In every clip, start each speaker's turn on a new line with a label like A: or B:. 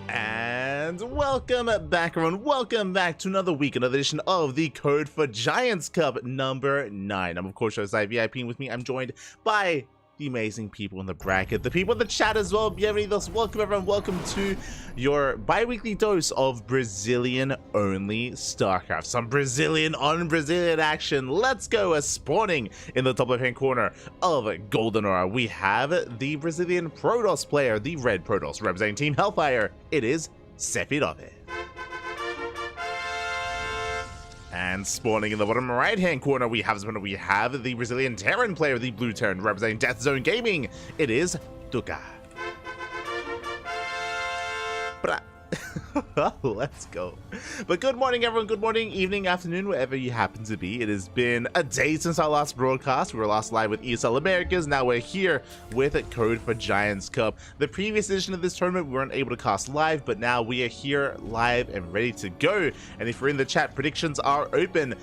A: And welcome back, everyone. Welcome back to another week, another edition of the Code for Giants Cup number 9. I'm, of course, Josiah VIP, and with me, I'm joined by the amazing people in the bracket, the people in the chat as well. Bienvenidos. Welcome, everyone. Welcome to your bi-weekly dose of Brazilian-only StarCraft. Some Brazilian on Brazilian action. Let's go. Spawning in the top left-hand corner of Golden Aura, we have the Brazilian Protoss player, the red Protoss, representing Team Hellfire. It is Sephiroth. And spawning in the bottom right-hand corner, we have the Brazilian Terran player, the blue Terran, representing Death Zone Gaming. It is Duka. Let's go. But good morning, everyone. Good morning, evening, afternoon, wherever you happen to be. It has been a day since our last broadcast. We were last live with ESL Americas. Now we're here with Code for Giants Cup. The previous edition of this tournament, we weren't able to cast live, but now we are here live and ready to go. And if you're in the chat, predictions are open.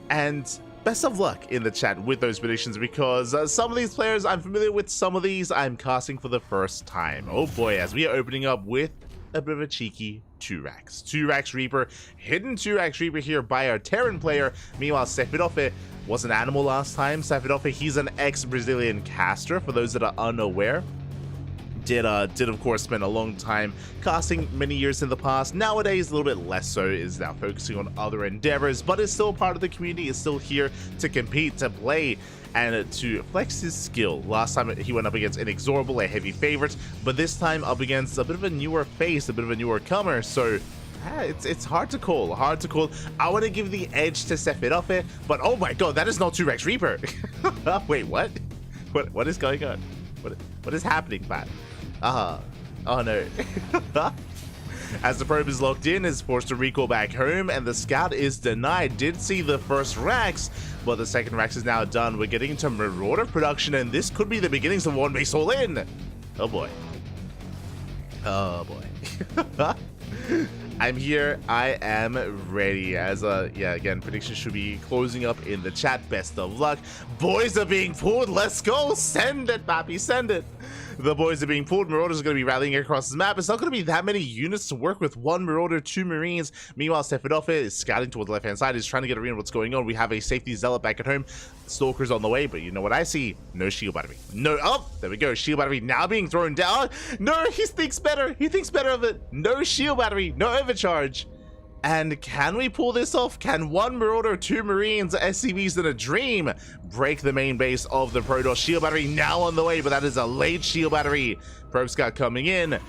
A: And best of luck in the chat with those predictions, because some of these players I'm familiar with, some of these I'm casting for the first time. Oh boy, as we are opening up with a bit of a cheeky 2-Rax. 2-Rax Reaper, hidden 2-Rax Reaper here by our Terran player. Meanwhile, Sephiroth was an animal last time. Sephiroth, he's an ex-Brazilian caster, for those that are unaware. Did of course spend a long time casting many years in the past. Nowadays, a little bit less so, is now focusing on other endeavors, but is still part of the community, is still here to compete, to play, and to flex his skill. Last time he went up against Inexorable, a heavy favorite, but this time up against a bit of a newer face, a bit of a newer comer, so it's hard to call, I want to give the edge to Sephiroth, but oh my god, that is not 2-Rax Reaper. Wait, what is going on? What is happening, Pat? Oh no. As the probe is locked in, is forced to recall back home, and the scout is denied. Did see the first Rax, but the second Rax is now done. We're getting into Marauder production, and this could be the beginnings of one base all in. Oh boy. Oh boy. I'm here. I am ready. As yeah, again, predictions should be closing up in the chat. Best of luck. Boys are being pulled. Let's go. Send it, Pappy. Send it. The boys are being pulled. Marauders are going to be rallying across the map. It's not going to be that many units to work with. 1 Marauder, 2 Marines. Meanwhile, Sephiroth is scouting towards the left-hand side. He's trying to get a read on what's going on. We have a safety zealot back at home. Stalker's on the way, but you know what I see? No shield battery. No. Oh, there we go. Shield battery now being thrown down. No, he thinks better. He thinks better of it. No shield battery. No overcharge. And can we pull this off? Can 1 Marauder, 2 Marines, SCVs in a dream break the main base of the Protoss? Shield battery now on the way, but that is a late shield battery. Probe scout coming in.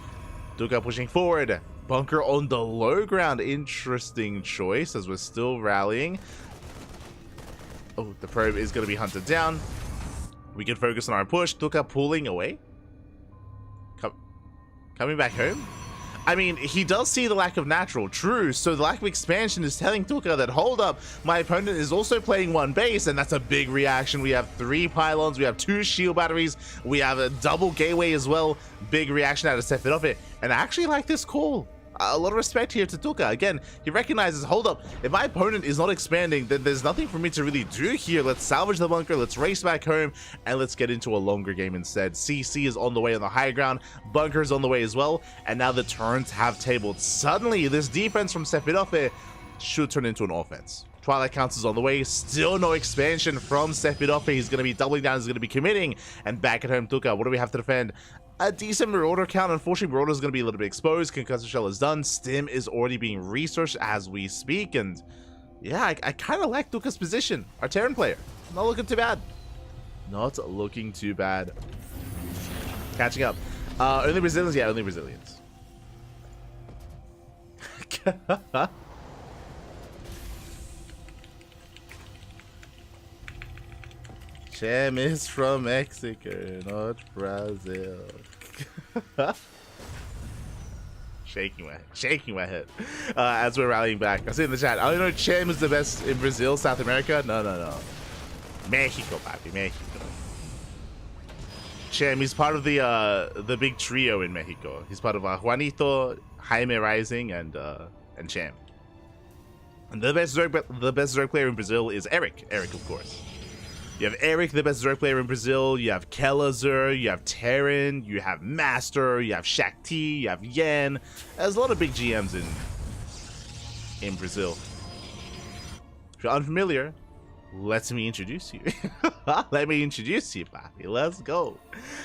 A: Duka pushing forward. Bunker on the low ground. Interesting choice as we're still rallying. Oh, the probe is going to be hunted down. We can focus on our push. Duka pulling away. Coming back home. I mean, he does see the lack of natural, true, so the lack of expansion is telling Duka that, hold up, my opponent is also playing 1 base, and that's a big reaction. We have 3 pylons, we have 2 shield batteries, we have a double gateway as well. Big reaction out of Sephiroth, and I actually like this call. A lot of respect here to Duka. Again, he recognizes, hold up, if my opponent is not expanding, then there's nothing for me to really do here. Let's salvage the bunker, let's race back home, and let's get into a longer game instead. CC is on the way on the high ground, bunker is on the way as well, and now the turns have tabled. Suddenly, this defense from Sephiroth should turn into an offense. Twilight Council is on the way, still no expansion from Sephiroth. He's going to be doubling down, he's going to be committing, and back at home, Duka, what do we have to defend? A decent Marauder count. Unfortunately, Marauder is going to be a little bit exposed. Concussive Shell is done. Stim is already being researched as we speak. And yeah, I kind of like Duka's position. Our Terran player. Not looking too bad. Not looking too bad. Catching up. Only Brazilians? Yeah, only Brazilians. Chem is from Mexico, not Brazil. shaking my head as we're rallying back. I see in the chat, I don't know, Chem is the best in Brazil, South America. No. Mexico, papi, Mexico. Chem, he's part of the big trio in Mexico. He's part of Juanito, Jaime Rising, and Chem. And the best Zerg player in Brazil is Eric. Eric, of course. You have Eric, the best Zerg player in Brazil. You have Kelazur. You have Terran. You have Master. You have Shakti. You have Yan. There's a lot of big GMs in Brazil. If you're unfamiliar, let me introduce you. Let me introduce you, Papi. Let's go.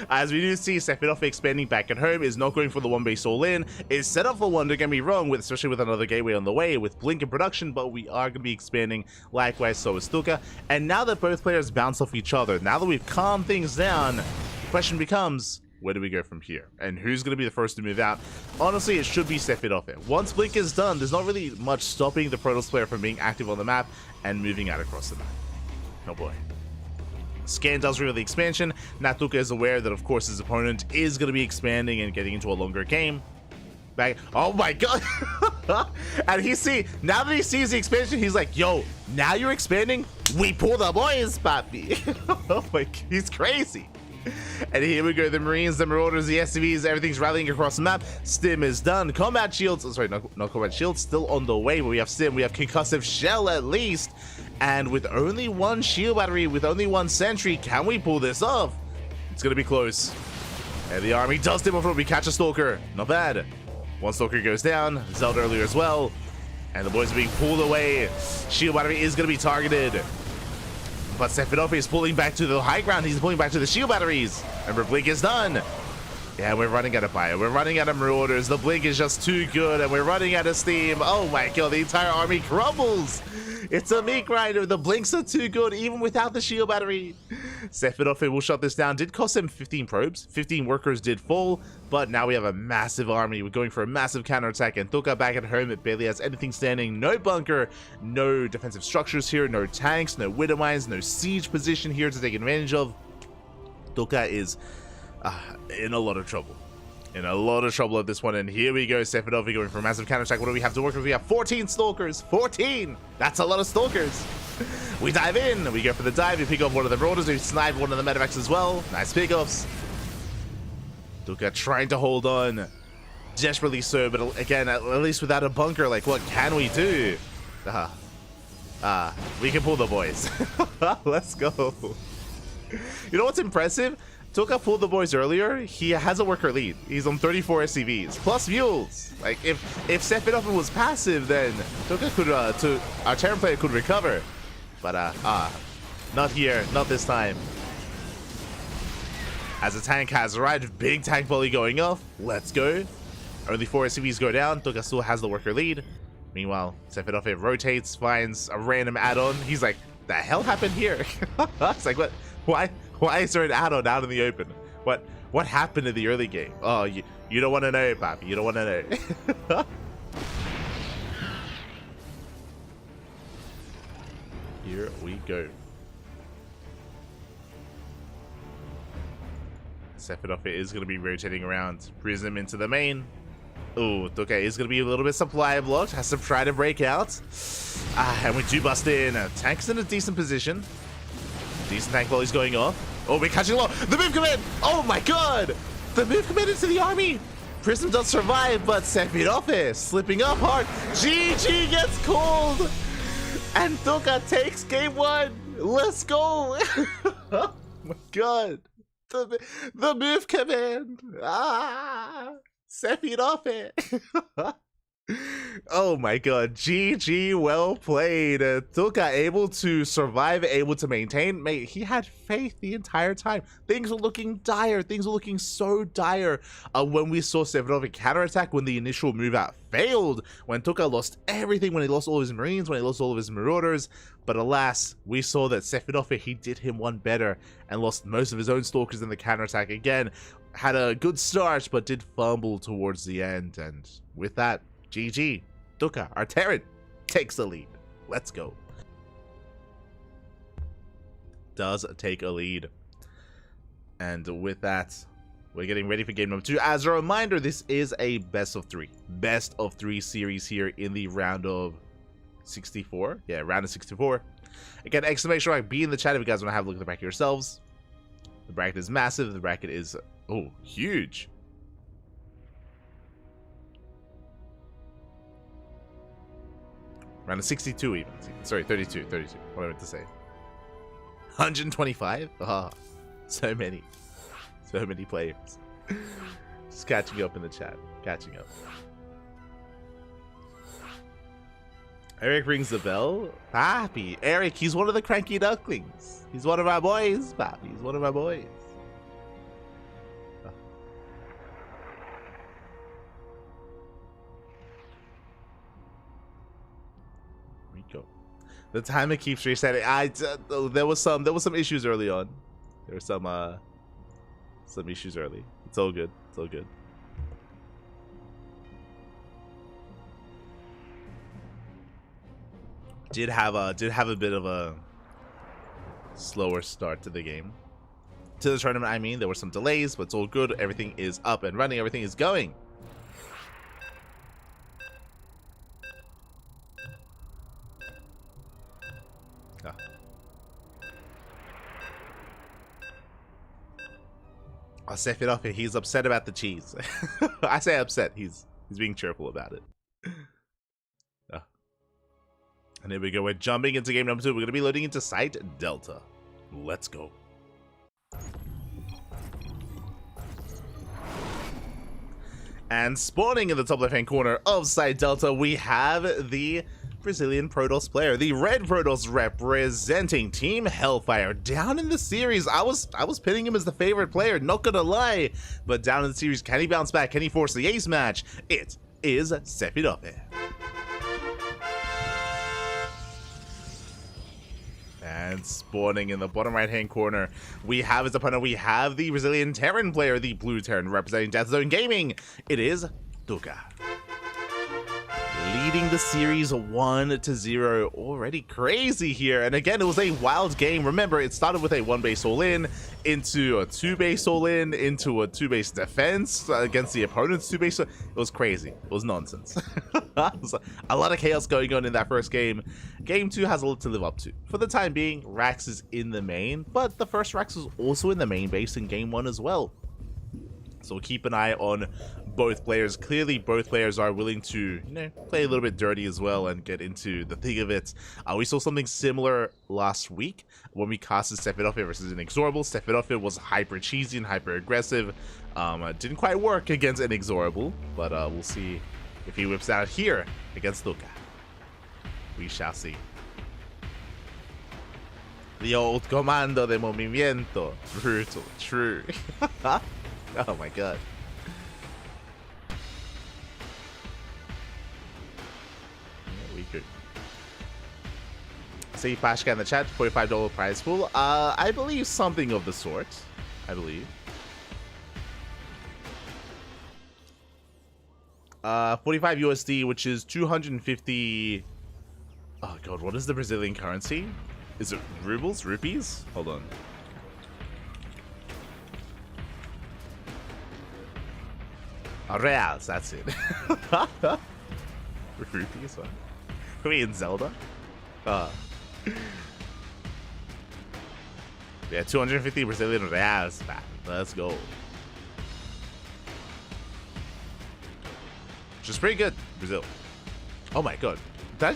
A: As we do see, Sephiroth expanding back at home is not going for the one base all in. Is set up for one, don't get me wrong, especially with another gateway on the way, with Blink in production, but we are going to be expanding. Likewise, so is Tuka. And now that both players bounce off each other, now that we've calmed things down, the question becomes, where do we go from here? And who's going to be the first to move out? Honestly, it should be Sephiroth. Once Blink is done, there's not really much stopping the Protoss player from being active on the map and moving out across the map. Oh boy. Scan does reveal the expansion. Natuka is aware that, of course, his opponent is going to be expanding and getting into a longer game. Back. Oh my god. And now that he sees the expansion, he's like, yo, now you're expanding? We pull the boys, papi. Oh my, he's crazy. And here we go, the Marines, the Marauders, the SCVs, everything's rallying across the map. Stim is done. Combat shields, sorry, not combat shields, still on the way, but we have Stim, we have concussive shell at least. And with only one shield battery, with only one sentry, can we pull this off? It's gonna be close. And the army does Stim before we catch a Stalker. Not bad. One Stalker goes down, Zelda earlier as well. And the boys are being pulled away. Shield battery is gonna be targeted. But Sephiroth is pulling back to the high ground. He's pulling back to the shield batteries. Remember, Blink is done. Yeah, we're running out of fire. We're running out of Marauders. The Blink is just too good, and we're running out of steam. Oh my god, the entire army crumbles. It's a meat grinder. The Blinks are too good, even without the shield battery. Sephiroth will shut this down. Did cost him 15 probes. 15 workers did fall, but now we have a massive army. We're going for a massive counterattack, and Tuka back at home, it barely has anything standing. No bunker, no defensive structures here, no tanks, no widow mines, no siege position here to take advantage of. Tuka is in a lot of trouble. In a lot of trouble at this one, and here we go, Sephiroth going for a massive counterattack. What do we have to work with? We have 14 Stalkers. 14! That's a lot of Stalkers. We dive in, we go for the dive, we pick off one of the Marauders, we snipe one of the Medivacs as well. Nice pickoffs. Tuka trying to hold on. Desperately so, but again, at least without a bunker, like, what can we do? We can pull the boys. Let's go. You know what's impressive? Tuka pulled the boys earlier. He has a worker lead. He's on 34 SCVs plus mules. Like, if Sephiroth was passive, then Tuka could our Terran player could recover. But not here, not this time. As the tank has arrived, big tank volley going off. Let's go. Only 4 SCVs go down. Tuka still has the worker lead. Meanwhile, Sephiroth rotates, finds a random add-on. He's like, the hell happened here? It's like, what? Why is there an add-on out in the open? What happened in the early game? Oh, you don't want to know, Papi. You don't want to know. Here we go. Sephiroth is going to be rotating around. Prism into the main. Oh, okay, it's going to be a little bit supply blocked. Has to try to break out. And we do bust in. Tank's in a decent position. Decent tank volley's going off. Oh, we're catching low. The move command! Oh my god! The move command into the army! Prism does survive, but Sephiroth is slipping up hard. GG gets called! And Tuka takes game 1! Let's go! Oh my god! The move command! Sephiroth! Oh my god, GG, well played. Tuka able to survive, able to maintain. Mate, he had faith the entire time. Things were looking dire. Things were looking so dire when we saw Sephiroth counterattack, when the initial move out failed, when Tuka lost everything, when he lost all his Marines, when he lost all of his Marauders. But alas, we saw that Sephiroth, he did him one better and lost most of his own Stalkers in the counterattack again. Had a good start, but did fumble towards the end. And with that, GG. Tuka, our Terran, takes the lead. Let's go. Does take a lead. And with that, we're getting ready for game number 2. As a reminder, this is a best of 3. Best of 3 series here in the round of 64. Yeah, round of 64. Again, exclamation mark, be in the chat if you guys want to have a look at the bracket yourselves. The bracket is massive. The bracket is, oh, huge. Round of 62 even. Sorry, 32. What I meant to say. 125? Oh, so many players. Just catching up in the chat. Catching up. Eric rings the bell. Papi. Eric, he's one of the CranKy Ducklings. He's one of our boys, Papi. He's one of our boys. Rico. The timer keeps resetting. There was some issues early on. There were some issues early. It's all good. It's all good. Did have a bit of a slower start to the game. To the tournament, I mean. There were some delays, but it's all good. Everything is up and running. Everything is going. Ah. I'll set it off here. He's upset about the cheese. I say upset. He's being cheerful about it. And here we go. We're jumping into game number 2. We're going to be loading into Site Delta. Let's go. And spawning in the top left-hand corner of Site Delta, we have the Brazilian Protoss player, the red Protoss representing Team Hellfire. Down in the series, I was pinning him as the favorite player, not gonna lie. But down in the series, can he bounce back? Can he force the ace match? It is Sefirope. And spawning in the bottom right-hand corner, we have his opponent. We have the Brazilian Terran player, the blue Terran representing Death Zone Gaming. It is Duca. Leading the series 1-0. Already crazy here. And again, it was a wild game. Remember, it started with a 1-base all-in, into a 2-base all-in, into a 2-base defense against the opponent's 2-base. It was crazy. It was nonsense. It was a lot of chaos going on in that first game. Game 2 has a lot to live up to. For the time being, Rax is in the main, but the first Rax was also in the main base in game 1 as well. So keep an eye on both players. Clearly, both players are willing to, play a little bit dirty as well and get into the thick of it. We saw something similar last week when we casted Sefirope versus Inexorable. Sefirope was hyper cheesy and hyper aggressive. Didn't quite work against Inexorable, but we'll see if he whips out here against Luca. We shall see. The old comando de movimiento. Brutal. True. Oh my god. Yeah, we could. See Pashka in the chat, $45 prize pool. I believe something of the sort. I believe. 45 USD, which is 250. Oh god, what is the Brazilian currency? Is it rubles? Rupees? Hold on. Reals, that's it. Rupees, what? Are we in Zelda? Yeah, 250 Brazilian reals, man. Let's go. Which is pretty good, Brazil. Oh my god. I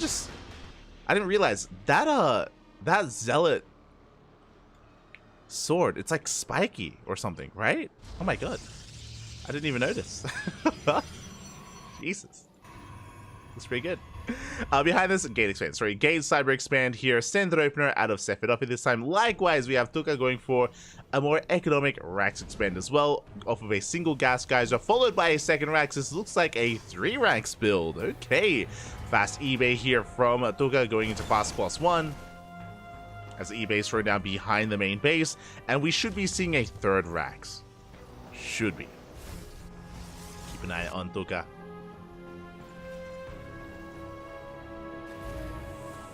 A: didn't realize that that zealot sword, it's like spiky or something, right? Oh my god. I didn't even notice. Jesus. That's pretty good. Behind this, Gate Expand. Sorry, Gate Cyber Expand here. Standard Opener out of Sefirope this time. Likewise, we have Tuca going for a more economic Rax Expand as well, off of a single Gas Geyser, followed by a second Rax. This looks like a 3 Rax build. Okay. Fast eBay here from Tuca going into Fast +1. As the eBay is thrown down behind the main base. And we should be seeing a 3rd Rax. Should be. Keep an eye on Tuca.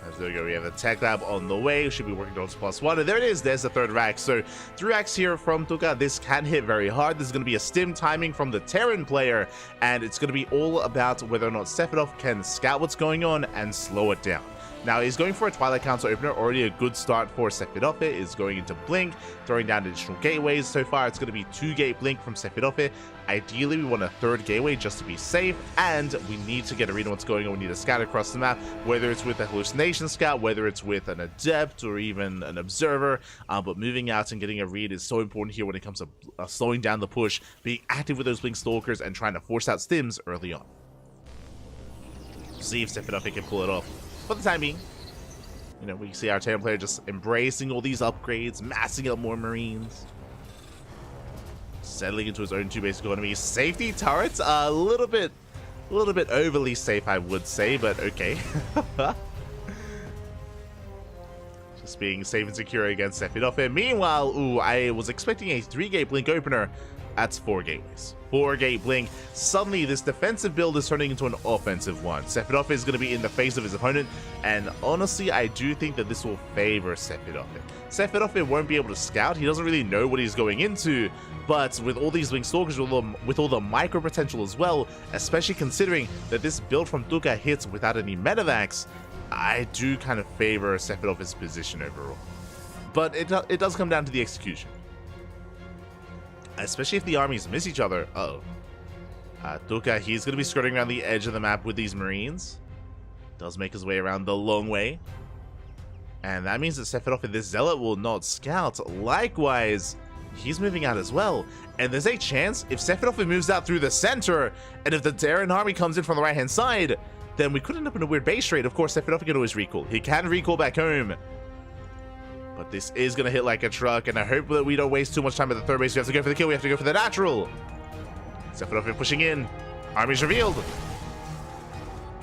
A: As there we go, we have the Tech Lab on the way. Should be working towards +1. And there it is. There's the 3rd Rax. So 3 Rax here from Tuca. This can hit very hard. This is going to be a stim timing from the Terran player. And it's going to be all about whether or not Sefirope can scout what's going on and slow it down. Now he's going for a Twilight Council opener, already a good start for Sephiroth. Is going into Blink, throwing down additional gateways. So far it's going to be 2-gate Blink from Sephiroth. Ideally we want a 3rd gateway just to be safe, and we need to get a read on what's going on. We need to scout across the map, whether it's with a hallucination scout, whether it's with an adept or even an observer, but moving out and getting a read is so important here when it comes to slowing down the push, being active with those Blink Stalkers and trying to force out stims early on. See if Sephiroth can pull it off. For the time being, you know, we see our Terran player just embracing all these upgrades, massing up more Marines, settling into his own 2 basic economies. Safety turrets are a little bit overly safe, I would say, but okay. Just being safe and secure against Sephiroth. Meanwhile, ooh, I was expecting a 3-gate Blink opener. That's 4 gateways. 4-gate Blink. Suddenly, this defensive build is turning into an offensive one. Sephiroth is going to be in the face of his opponent, and honestly, I do think that this will favor Sephiroth. Sephiroth won't be able to scout. He doesn't really know what he's going into, but with all these Blink Stalkers, with all the micro potential as well, especially considering that this build from Duca hits without any medevacs, I do kind of favor Sephiroth's position overall. But it does come down to the execution. Especially if the armies miss each other. Duca, he's going to be skirting around the edge of the map with these Marines. Does make his way around the long way. And that means that Sephiroth and this Zealot will not scout. Likewise, he's moving out as well. And there's a chance if Sephiroth moves out through the center, and if the Terran army comes in from the right-hand side, then we could end up in a weird base trade. Of course, Sephiroth can always recall. He can recall back home. But this is going to hit like a truck, and I hope that we don't waste too much time at the 3rd base. We have to go for the kill. We have to go for the natural. Sephiroth pushing in. Army's revealed.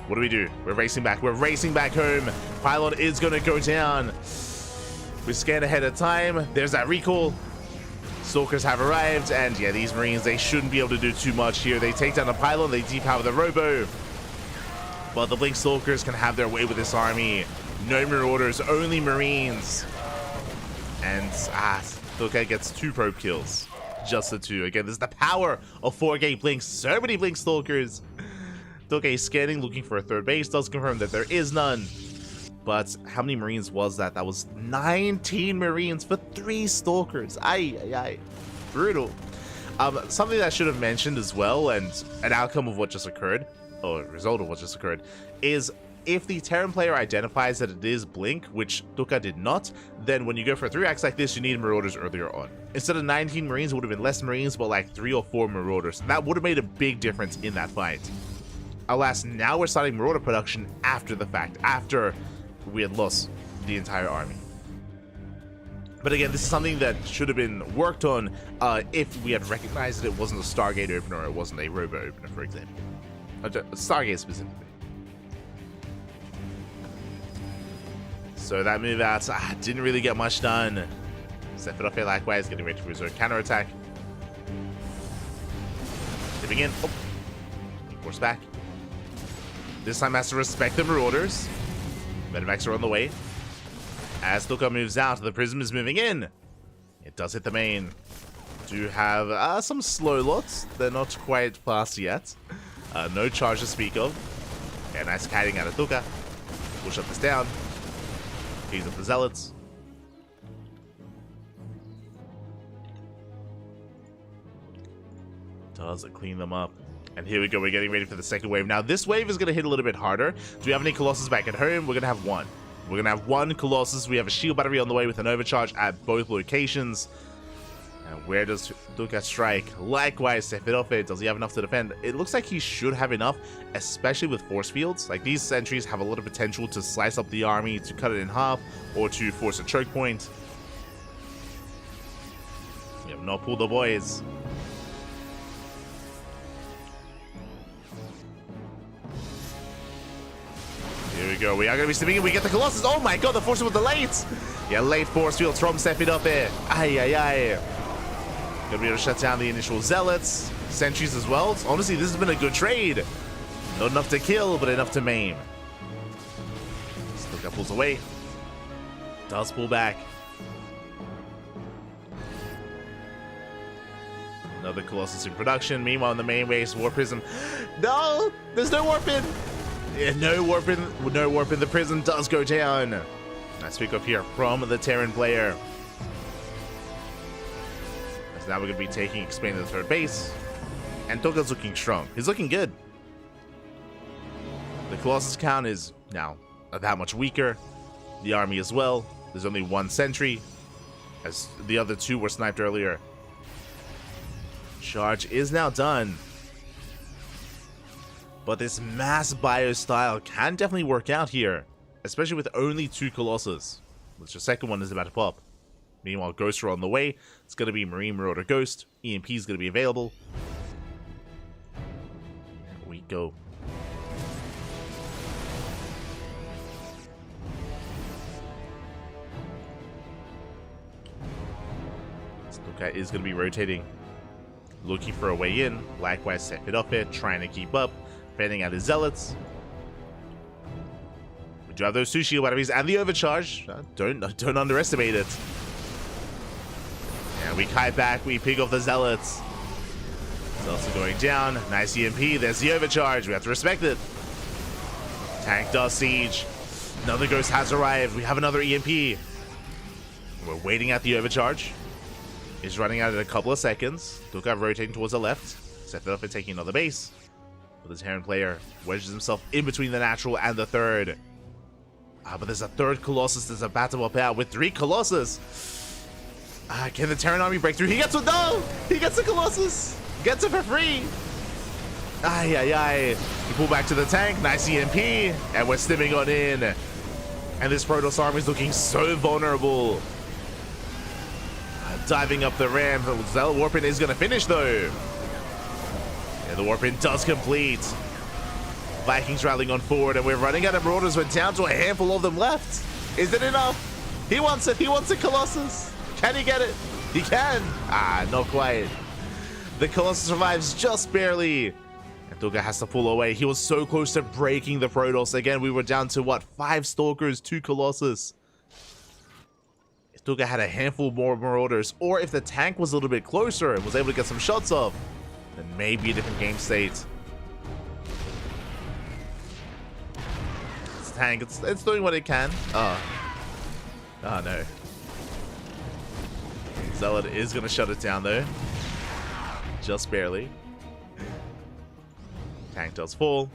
A: What do we do? We're racing back. We're racing back home. Pylon is going to go down. We scan ahead of time. There's that recall. Stalkers have arrived, and yeah, these Marines, they shouldn't be able to do too much here. They take down the Pylon. They depower the Robo. But the Blink Stalkers can have their way with this army. No Marauders, only Marines. And Duca gets 2 probe kills. Just the 2. Again, this is the power of 4-gate Blinks. So many Blink Stalkers. Duca is scanning, looking for a 3rd base. Does confirm that there is none. But how many Marines was that? That was 19 Marines for 3 Stalkers. Ay. Brutal. Something that I should have mentioned as well, and an outcome of what just occurred, or a result of what just occurred, is if the Terran player identifies that it is Blink, which Duca did not, then when you go for a 3-axe like this, you need Marauders earlier on. Instead of 19 Marines, it would have been less Marines, but like 3 or 4 Marauders. That would have made a big difference in that fight. Alas, now we're starting Marauder production after the fact, after we had lost the entire army. But again, this is something that should have been worked on if we had recognized that it wasn't a Stargate opener or it wasn't a Robo opener, for example. A Stargate specifically. So that move out didn't really get much done. Sephiroth likewise getting ready for his own counterattack. Dipping in. Oh. Force back. This time has to respect the Marauders. Medevacs are on the way. As Duca moves out, the Prism is moving in. It does hit the main. Do have some slow lots. They're not quite fast yet. No charge to speak of. Yeah, nice kiting out of Duca. We'll shut this down. He's up the Zealots. Does it clean them up. And here we go, we're getting ready for the second wave. Now, this wave is going to hit a little bit harder. Do we have any Colossus back at home? We're going to have 1. We're going to have 1 Colossus. We have a shield battery on the way with an overcharge at both locations. And where does Duca strike? Likewise, Sephiroth, does he have enough to defend? It looks like he should have enough, especially with force fields. Like, these sentries have a lot of potential to slice up the army, to cut it in half, or to force a choke point. We have not pulled the boys. Here we go. We are going to be stepping in. We get the Colossus. Oh my god, the force field delayed. Yeah, late force fields from Sephiroth. Ay. Gonna be able to shut down the initial Zealots. Sentries as well. Honestly, this has been a good trade. Not enough to kill, but enough to maim. Duca pulls away. Does pull back. Another Colossus in production. Meanwhile, in the main base, War Prism. No! There's no Warp in! No warp in the prison does go down. Nice pick up here from the Terran player. So now we're going to be taking Explain to the third base. And Toka's looking strong. He's looking good. The Colossus count is now that much weaker. The army as well. There's only one sentry, as the other two were sniped earlier. Charge is now done. But this mass bio style can definitely work out here, especially with only 2 Colossus, which the second one is about to pop. Meanwhile, Ghosts are on the way. It's going to be Marine Marauder Ghost. EMP is going to be available. There we go. Stuka is going to be rotating, looking for a way in. Likewise, set it up here, trying to keep up, fanning out his zealots. We do have those 2 shield batteries and the overcharge. Don't underestimate it. And we kite back, we pick off the zealots. Zealots are going down. Nice EMP. There's the overcharge. We have to respect it. Tank does siege. Another ghost has arrived. We have another EMP. We're waiting at the overcharge. He's running out in a couple of seconds. Duka rotating towards the left. Set it up and taking another base. But the Terran player wedges himself in between the natural and the third. But there's a third Colossus that's about to pop out with 3 Colossus. Can the Terran army break through? He gets it. No! He gets the Colossus. Gets it for free. Ay, ay, ay. We pull back to the tank. Nice EMP. And we're stimming on in. And this Protoss army is looking so vulnerable. Diving up the ramp. Zealot Warpin is going to finish though. Yeah, the Warpin does complete. Vikings rallying on forward, and we're running out of Marauders. We're down to a handful of them left. Is it enough? He wants it. He wants a Colossus. Can he get it? He can. Not quite. The Colossus survives just barely. And Duga has to pull away. He was so close to breaking the Protoss. Again, we were down to what? 5 Stalkers, 2 Colossus. If Duga had a handful more Marauders, or if the tank was a little bit closer and was able to get some shots off, then maybe a different game state. This tank, it's doing what it can. Oh no. Zealot is going to shut it down though. Just barely. Tank does fall.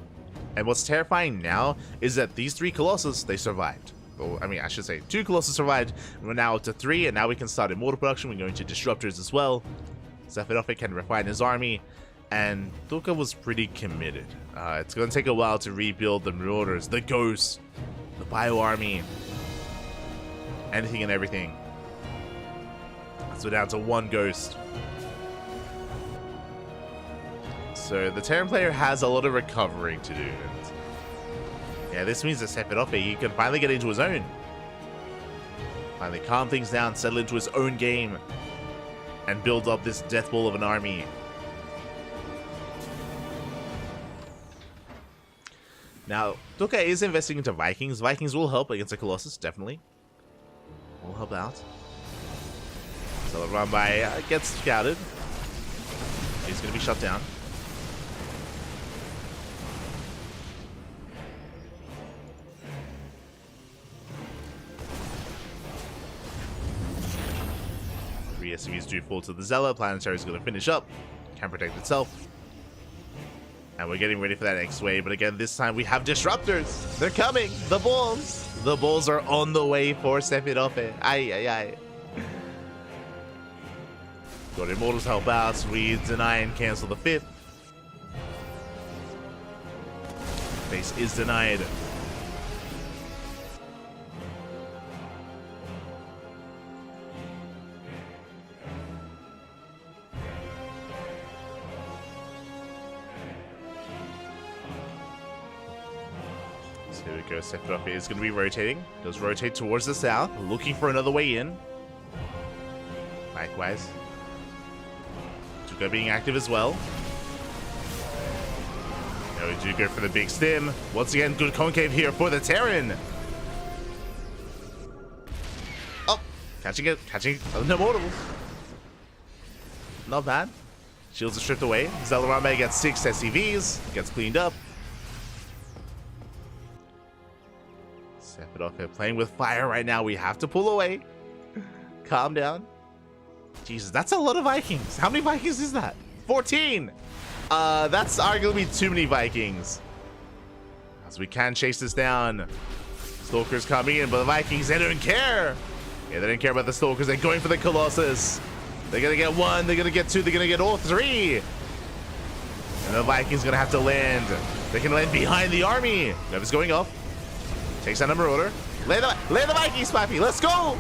A: And what's terrifying now is that these 3 Colossus, they survived. Well, I mean, I should say 2 Colossus survived. We're now up to 3, and now we can start Immortal production. We're going to Disruptors as well. Sephiroth can refine his army. And Duka was pretty committed. It's going to take a while to rebuild the Marauders, the Ghosts, the Bio Army, anything and everything. So down to 1 Ghost. So the Terran player has a lot of recovering to do. And yeah, this means that Sephiroth, he can finally get into his own. Finally calm things down, settle into his own game, and build up this death ball of an army. Now, Duka is investing into Vikings. Vikings will help against the Colossus, definitely. Will help out. So the run by gets scouted. He's going to be shut down. Three SCVs do fall to the Zealot. Planetary is going to finish up. Can protect itself. And we're getting ready for that next wave. But again, this time we have Disruptors. They're coming. The balls. The balls are on the way for Sephiroth. Ay, ay, ay. Got Immortals help out. We deny and cancel the 5th. Base is denied. So here we go. Sephiroth is going to be rotating. Does rotate towards the south, looking for another way in. Likewise. Duka being active as well. Now we do go for the big stim. Once again, good concave here for the Terran. Oh, catching an Immortal. Not bad. Shields are stripped away. Zelarame gets 6 SCVs. Gets cleaned up. Sephiroth playing with fire right now. We have to pull away. Calm down. Jesus, that's a lot of Vikings. How many Vikings is that? 14. That's arguably too many Vikings. As we can chase this down. Stalkers coming in, but the Vikings, they don't care. Yeah, they don't care about the Stalkers. They're going for the Colossus. They're going to get one. They're going to get two. They're going to get all three. And the Vikings going to have to land. They can land behind the army. Never's going off. Takes down a Marauder. Lay the Vikings, Pappy. Let's go.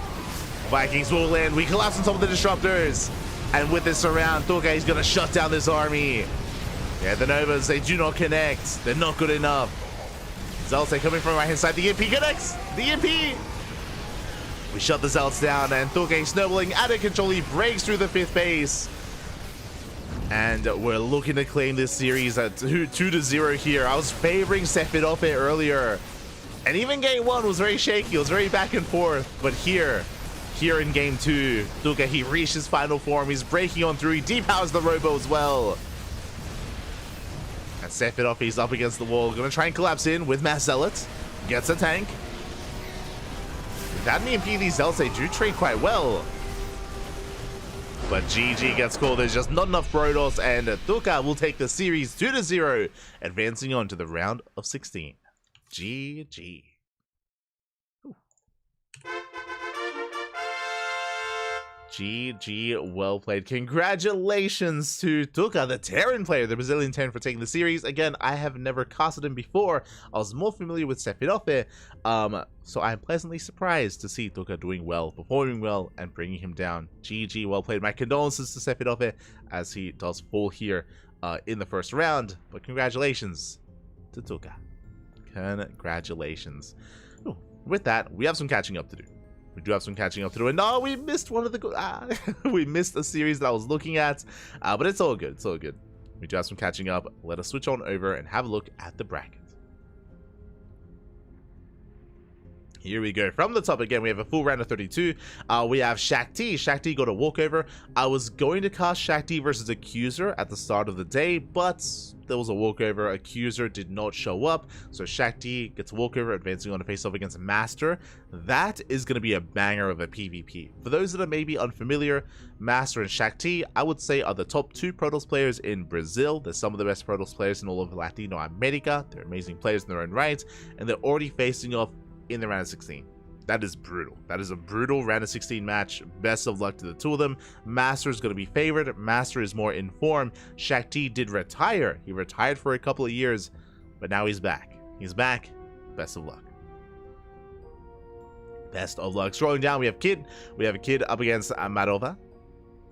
A: Vikings will land. We collapse on top of the Disruptors. And with this around, Tokai is going to shut down this army. Yeah, the Novas, they do not connect. They're not good enough. Zealots coming from right hand side. The EMP connects. The EMP. We shut the Zealots down, and Tokai snowballing out of control. He breaks through the 5th base. And we're looking to claim this series at 2-0 here. I was favoring Sephiroth earlier. And even game 1 was very shaky. It was very back and forth. But here in game 2, Tokai, he reached his final form. He's breaking on through. He depowers the Robo as well. And Sephiroth, he's up against the wall. Gonna try and collapse in with Mass Zealots. Gets a tank. Without an EMP, these Zealots, they do trade quite well. But GG gets called. There's just not enough Protoss, and Tokai will take the series 2-0, advancing on to the round of 16. GG. GG, well played. Congratulations to Tokai, the Terran player, the Brazilian Terran, for taking the series. Again, I have never casted him before. I was more familiar with Sephiroth, so I'm pleasantly surprised to see Tokai doing well, performing well, and bringing him down. GG, well played. My condolences to Sephiroth as he does fall here in the first round, but congratulations to Tokai. Congratulations. Ooh, with that, we have some catching up to do. We do have some catching up to do, and no, we missed one of the we missed a series that I was looking at, but it's all good. It's all good. We do have some catching up. Let us switch on over and have a look at the bracket. Here we go. From the top again, we have a full round of 32. We have Shakti. Shakti got a walkover. I was going to cast Shakti versus Accuser at the start of the day, but there was a walkover. Accuser did not show up, so Shakti gets a walkover, advancing on a face-off against Master. That is going to be a banger of a PvP. For those that are maybe unfamiliar, Master and Shakti, I would say, are the top 2 Protoss players in Brazil. They're some of the best Protoss players in all of Latino America. They're amazing players in their own right, and they're already facing off in the round of 16. That is brutal. That is a brutal round of 16 match. Best of luck to the two of them. Master is going to be favored. Master is more in form. Shakti did retire. He retired for a couple of years, but now he's back. He's back. Best of luck. Best of luck. Scrolling down, we have Kid. We have a Kid up against Amarova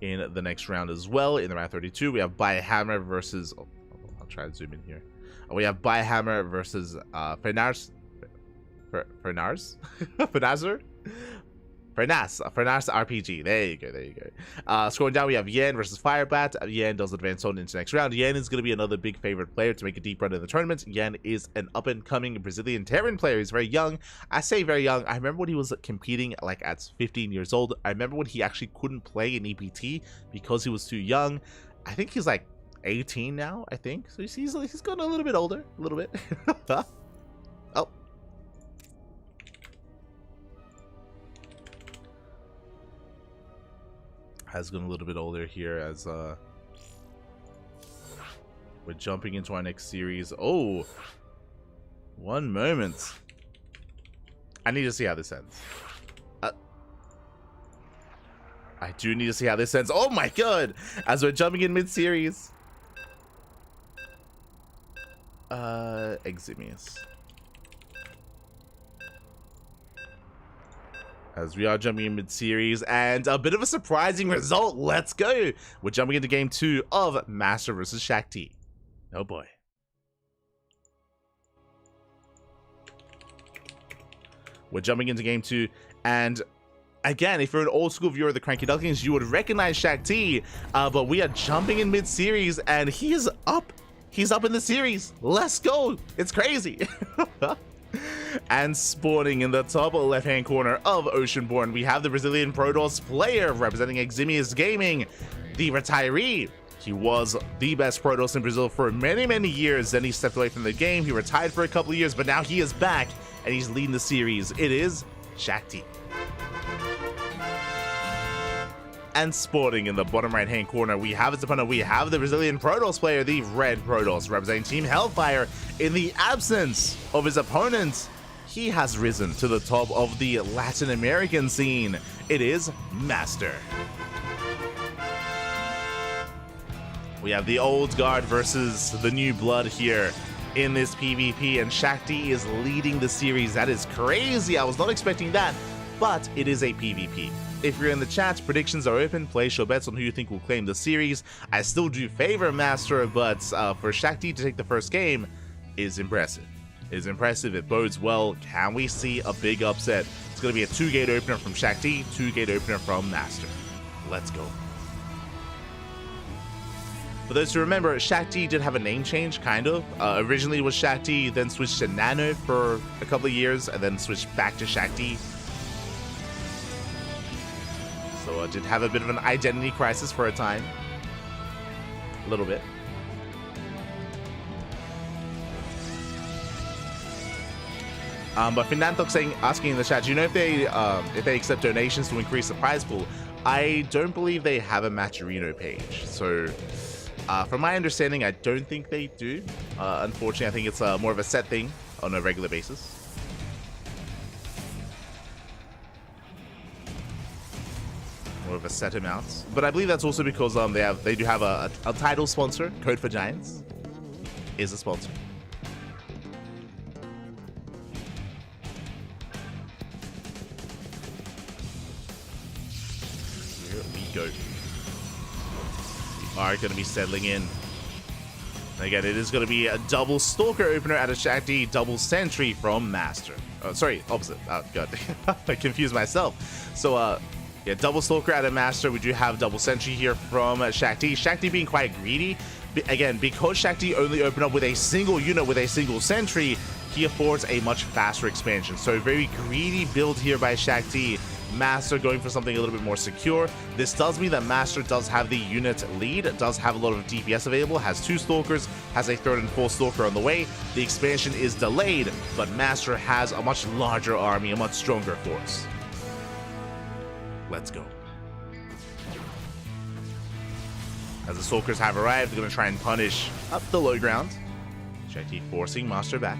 A: in the next round as well. In the round 32, we have Byhammer versus... Oh, I'll try to zoom in here. We have Byhammer versus Fernars. Fernas RPG. There you go. There you go. Scrolling down, we have Yen versus Firebat. Yen does advance on into next round. Yen is going to be another big favorite player to make a deep run in the tournament. Yen is an up-and-coming Brazilian Terran player. He's very young. I say very young. I remember when he was competing like at 15 years old. I remember when he actually couldn't play in EPT because he was too young. I think he's like 18 now, I think. So he's gotten a little bit older. A little bit. Oh. Has gotten a little bit older here as we're jumping into our next series. Oh, one moment. I need to see how this ends. I do need to see how this ends. Oh my god! As we're jumping in mid-series. Eximius. As we are jumping in mid-series, and a bit of a surprising result. Let's go. We're jumping into game 2 of Master versus Shakti. Oh boy. We're jumping into game 2, and again, if you're an old school viewer of the CranKy Ducklings, you would recognize Shakti, but we are jumping in mid-series, and he is up. He's up in the series. Let's go. It's crazy. And spawning in the top left-hand corner of Oceanborn, we have the Brazilian Protoss player representing Eximius Gaming, the retiree, He was the best Protoss in Brazil for many, many years. Then he stepped away from the game. He retired for a couple of years, but now he is back and he's leading the series. It is CranKy. And sporting in the bottom right-hand corner, we have his opponent. We have the Brazilian Protoss player, the Red Protoss, representing Team Hellfire. In the absence of his opponent, he has risen to the top of the Latin American scene. It is Master. We have the old guard versus the new blood here in this PvP, and CranKy is leading the series. That is crazy. I was not expecting that, but it is a PvP. If you're in the chat, predictions are open. Place your bets on who you think will claim the series. I still do favor Master, but for CranKy to take the first game is impressive. It bodes well. Can we see a big upset? It's going to be a 2-gate opener from CranKy, 2-gate opener from Master. Let's go. For those who remember, CranKy did have a name change, kind of. Originally it was CranKy, then switched to Nano for a couple of years, and then switched back to CranKy. So it did have a bit of an identity crisis for a time. A little bit. But Finantok asking in the chat, do you know if they accept donations to increase the prize pool? I don't believe they have a Matcherino page. So from my understanding, I don't think they do. Unfortunately, I think it's more of a set thing on a regular basis. More of a set amount. But I believe that's also because they do have a title sponsor. Code for Giants is a sponsor. Here we go. We are going to be settling in. Again, it is going to be a double Stalker opener out of CranKy, double Sentry from Master. Sorry, opposite. Oh, God. I confused myself. So, yeah, double Stalker out of Master. We do have double Sentry here from CranKy. CranKy being quite greedy. Again, because CranKy only opened up with a single unit with a single Sentry, he affords a much faster expansion. So, very greedy build here by CranKy. Master going for something a little bit more secure. This does mean that Master does have the unit lead, does have a lot of DPS available, has 2 Stalkers, has a 3rd and 4th Stalker on the way. The expansion is delayed, but Master has a much larger army, a much stronger force. Let's go. As the Stalkers have arrived, they're going to try and punish up the low ground. CranKy forcing Master back.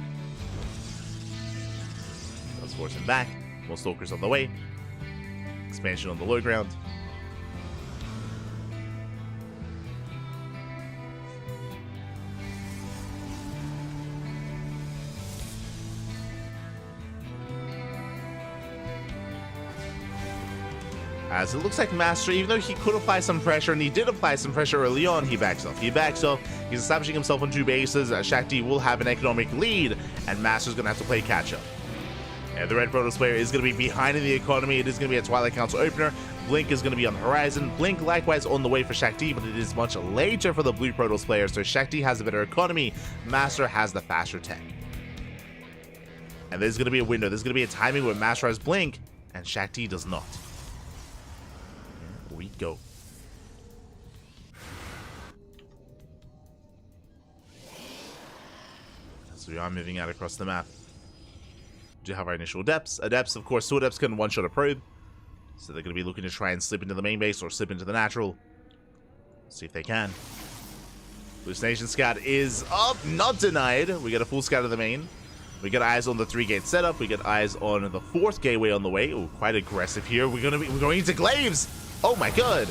A: Let's force him back. More Stalkers on the way. Expansion on the low ground. As it looks like Master, even though he could apply some pressure, and he did apply some pressure early on, he backs off. He's establishing himself on 2 bases. CranKy will have an economic lead, and Master's going to have to play catch-up. And the Red Protoss player is going to be behind in the economy. It is going to be a Twilight Council opener. Blink is going to be on the horizon. Blink likewise on the way for CranKy, but it is much later for the Blue Protoss player, so CranKy has a better economy. Master has the faster tech. And there's going to be a window. There's going to be a timing where Master has Blink, and CranKy does not. Here we go. So we are moving out across the map. We do have our initial Adepts. Adepts, of course, 2 Adepts can one-shot a probe. So they're going to be looking to try and slip into the main base or slip into the natural. See if they can. Hallucination Scout is up, not denied. We get a full scout of the main. We get eyes on the 3-gate setup. We get eyes on the 4th gateway on the way. Oh, quite aggressive here. We're going into Glaives. Oh my god.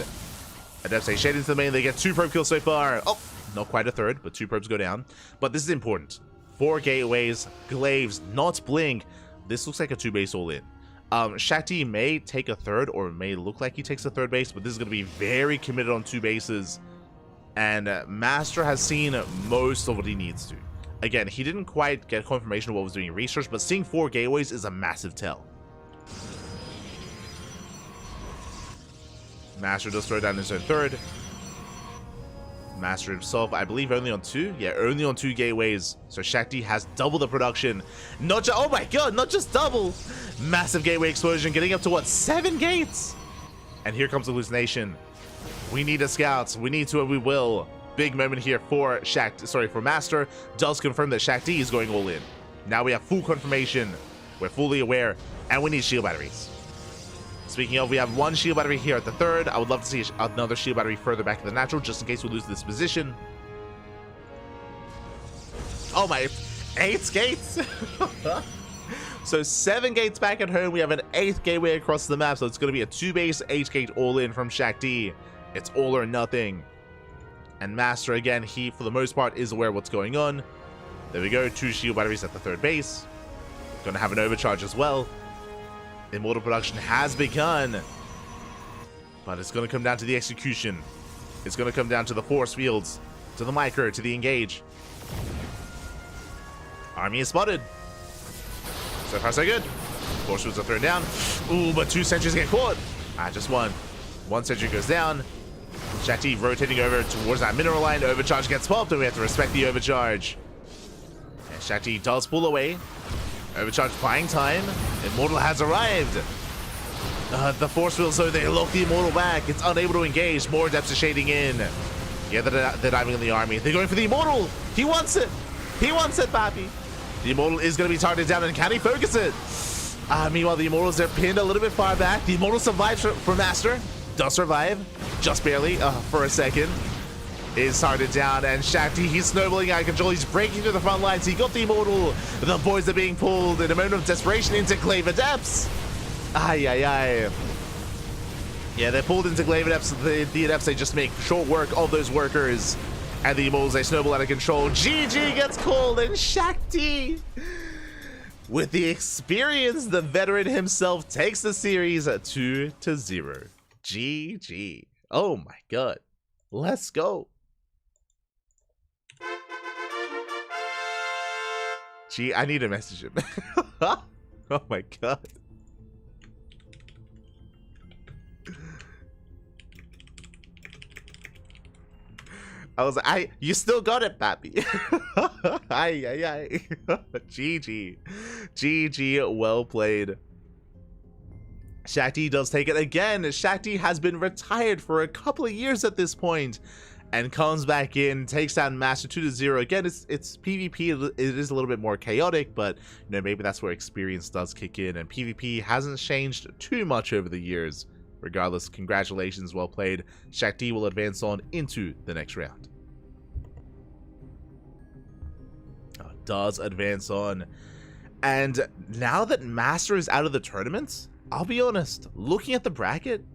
A: Adepts say shade into the main. They get 2 probe kills so far. Oh, not quite a 3rd, but 2 probes go down. But this is important. 4 gateways, Glaives, not Blink. This looks like a 2-base all-in. CranKy may take a 3rd, or may look like he takes a 3rd base, but this is going to be very committed on 2 bases. And Master has seen most of what he needs to. Again, he didn't quite get confirmation of what was doing research, but seeing 4 gateways is a massive tell. Master does throw down his own 3rd. Master himself, I believe, only on 2. Yeah, only on 2 gateways. So CranKy has double the production. Oh my god, not just double. Massive gateway explosion, getting up to what, 7 gates? And here comes Hallucination. We need a scout. We need to, and we will. Big moment here for for Master. Does confirm that Shakti is going all in. Now we have full confirmation. We're fully aware, and we need shield batteries. Speaking of, we have one shield battery here at the third. I would love to see another shield battery further back in the natural, just in case we lose this position. Oh my, 8 gates! So 7 gates back at home. We have an 8th gateway across the map, so it's going to be a 2-base 8-gate all-in from Shakti. It's all or nothing. And Master, again, he, for the most part, is aware of what's going on. There we go, 2 shield batteries at the third base. Going to have an overcharge as well. Immortal production has begun. But it's going to come down to the execution. It's going to come down to the force fields, to the micro, to the engage. Army is spotted. So far, so good. Force fields are thrown down. Ooh, but 2 sentries get caught. Just one. 1 sentry goes down. Shakti rotating over towards that mineral line. Overcharge gets popped, and we have to respect the overcharge. And Shakti does pull away. Overcharge buying time. Immortal has arrived. The force fields, though, they lock the Immortal back. It's unable to engage. More depths are shading in. Yeah, they're diving in the army. They're going for the Immortal. He wants it. He wants it, Papi. The Immortal is going to be targeted down, and can he focus it? Meanwhile, the Immortals are pinned a little bit far back. The Immortal survives for Master. Does survive. Just barely. For a second. Is targeted down, and Shakti, he's snowballing out of control. He's breaking through the front lines. He got the Immortal. The boys are being pulled in a moment of desperation into Glaver Depths. Ay, ay, ay. Yeah, they're pulled into Glaver Depths. The Adepts, they just make short work of those workers. And the Immortals, they snowball out of control. GG gets called, and Shakti, with the experience, the veteran himself, takes the series 2-0. GG. Oh my god. Let's go. Gee, I need to message him. Oh my god. I was like, you still got it, Pappy. Ay, ay, ay. GG. GG, well played. Shakti does take it again. Shakti has been retired for a couple of years at this point, and comes back in, takes down Master 2-0. Again, it's PvP. It is a little bit more chaotic, but you know, maybe that's where experience does kick in, and PvP hasn't changed too much over the years. Regardless, congratulations, well played. Shakti will advance on into the next round. Does advance on. And now that Master is out of the tournament, I'll be honest, looking at the bracket,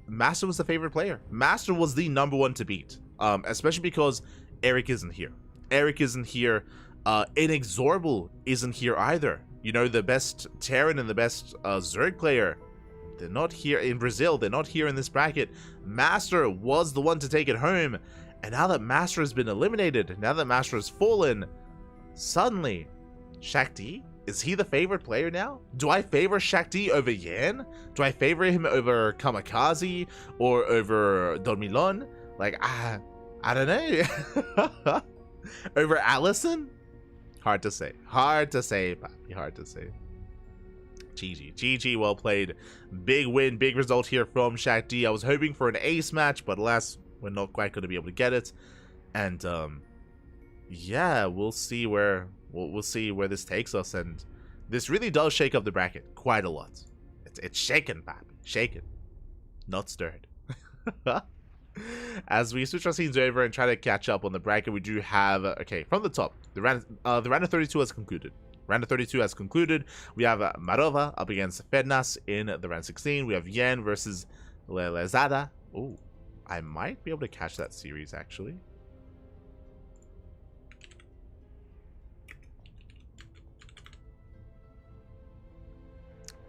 A: Master was the favorite player. Master was the #1 to beat, especially because Eric isn't here. Eric isn't here. Inexorable isn't here either. You know, the best Terran and the best Zerg player, they're not here in Brazil. They're not here in this bracket. Master was the one to take it home. And now that Master has been eliminated, now that Master has fallen, suddenly, Shakti, is he the favorite player now? Do I favor Shakti over Yan? Do I favor him over Kamikaze or over Don Milon? Like, I don't know. Over Allison? Hard to say. Hard to say, Papi. Hard to say. GG. GG, well played. Big win, big result here from Shakti. I was hoping for an ace match, but alas, we're not quite going to be able to get it. And, yeah, we'll see where we'll see where this takes us, and this really does shake up the bracket quite a lot. It's shaken, Papi. Shaken. Not stirred. As we switch our scenes over and try to catch up on the bracket, we do have, okay, from the top, the round of 32 has concluded. Round of 32 has concluded. We have Marova up against Fednas in the round 16. We have Yen versus Lezada. Oh, I might be able to catch that series, actually.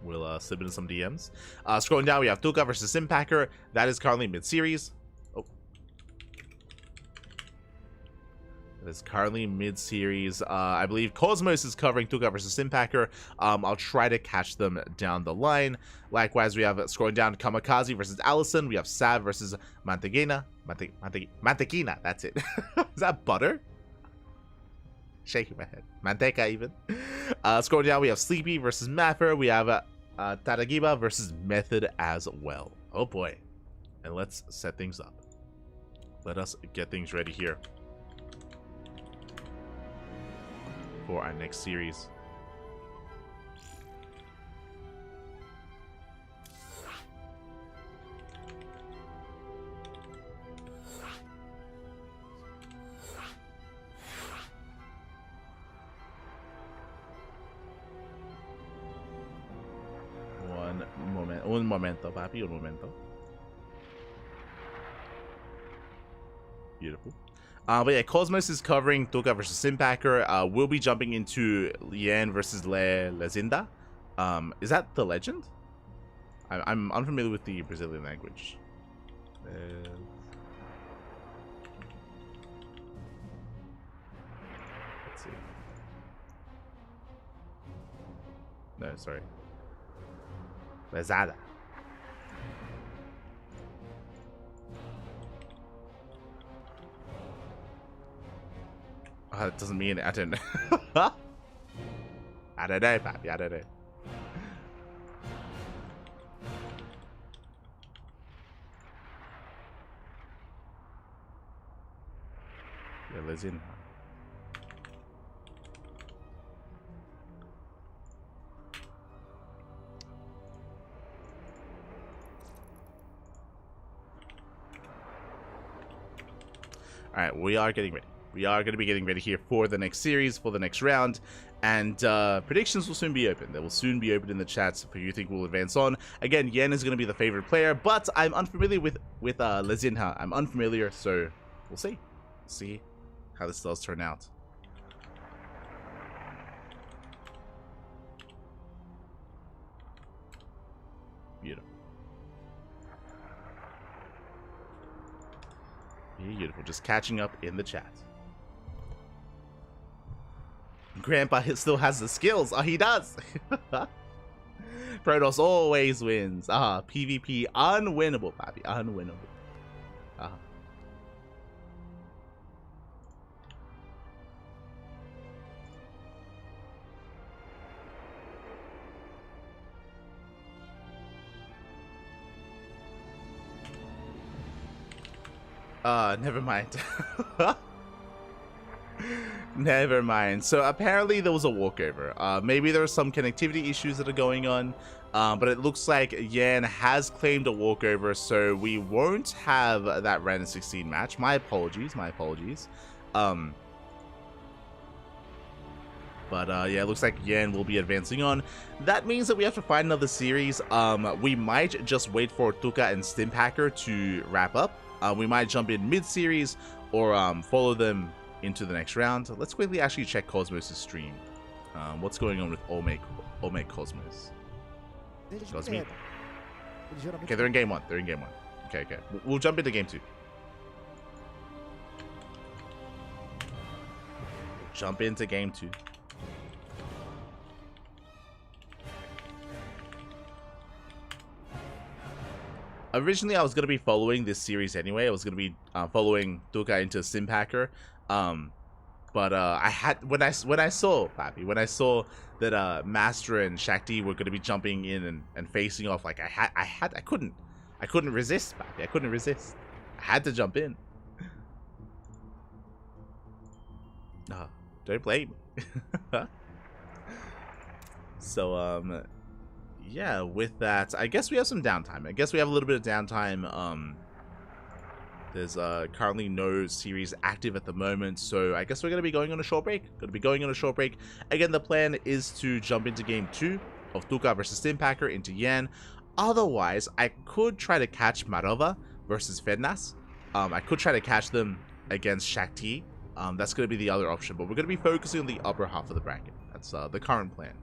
A: We'll slip into some DMs. Scrolling down, we have Tuka versus Simpacker. That is currently mid-series. Oh. That is currently mid-series. I believe Cosmos is covering Tuka versus Simpacker. I'll try to catch them down the line. Likewise, we have, scrolling down, Kamikaze versus Allison. We have Sav versus Mantequina. Mantequina, that's it. Is that butter? Shaking my head. Manteca, even. Scrolling down, we have Sleepy versus Mapper. We have Taragiba versus Method as well. Oh boy. And let's set things up. Let us get things ready here for our next series. Un momento, papi, un momento. Beautiful. But yeah, Cosmos is covering Tuca versus Simpacker. We'll be jumping into Yan versus Lezinda. Is that the legend? I'm unfamiliar with the Brazilian language. Let's see. No, sorry. Lezada. That doesn't mean it. I don't know. I don't know, papi. I don't know. Yeah, Lezin. Alright, we are getting ready. We are going to be getting ready here for the next series, for the next round, and predictions will soon be open. They will soon be open in the chats for who you think will advance on. Again, Yen is going to be the favorite player, but I'm unfamiliar with Lezinha. I'm unfamiliar, so we'll see. See how this does turn out. Beautiful. Beautiful. Just catching up in the chat. Grandpa still has the skills. Oh, he does. Protoss always wins. PvP unwinnable, papi. Unwinnable. Never mind. Never mind. So apparently there was a walkover. Maybe there are some connectivity issues that are going on. But it looks like Yan has claimed a walkover, so we won't have that random 16 match. My apologies. My apologies. But yeah, it looks like Yan will be advancing on. That means that we have to find another series. We might just wait for Tuca and Stimpacker to wrap up. We might jump in mid-series or follow them into the next round. Let's quickly actually check Cosmos' stream. What's going on with Olmec Cosmos? Cosme? Okay, they're in game 1. They're in game 1. Okay. We'll jump into game 2. Jump into game 2. Originally, I was going to be following this series anyway. I was going to be following Tuca into Stimpacker. But I had when I saw Papi, when I saw that Master and Shakti were going to be jumping in and facing off, like I couldn't resist, Papi. I couldn't resist. I had to jump in. Don't blame me. So yeah, with that, I guess we have some downtime. I guess we have a little bit of downtime. There's currently no series active at the moment, so I guess we're going to be going on a short break. Again, the plan is to jump into game 2 of Tuca versus Stimpacker into Yan. Otherwise, I could try to catch Marova versus Fednas. I could try to catch them against Shakti. That's going to be the other option, but we're going to be focusing on the upper half of the bracket. That's the current plan.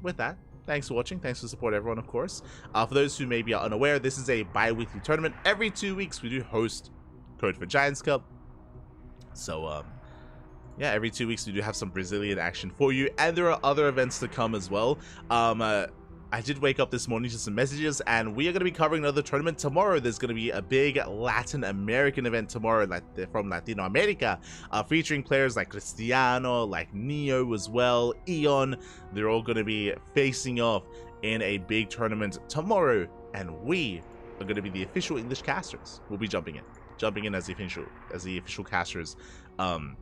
A: With that, thanks for watching. Thanks for support, everyone, of course. For those who may be unaware, this is a bi-weekly tournament. Every 2 weeks, we do host Code for Giants Cup. So, yeah, every 2 weeks, we do have some Brazilian action for you. And there are other events to come as well. I did wake up this morning to some messages, and we are going to be covering another tournament tomorrow. There's going to be a big Latin American event tomorrow, like from Latino America, featuring players like Cristiano, like Neo as well, Eon. They're all going to be facing off in a big tournament tomorrow, and we are going to be the official English casters. We'll be jumping in as the official casters. There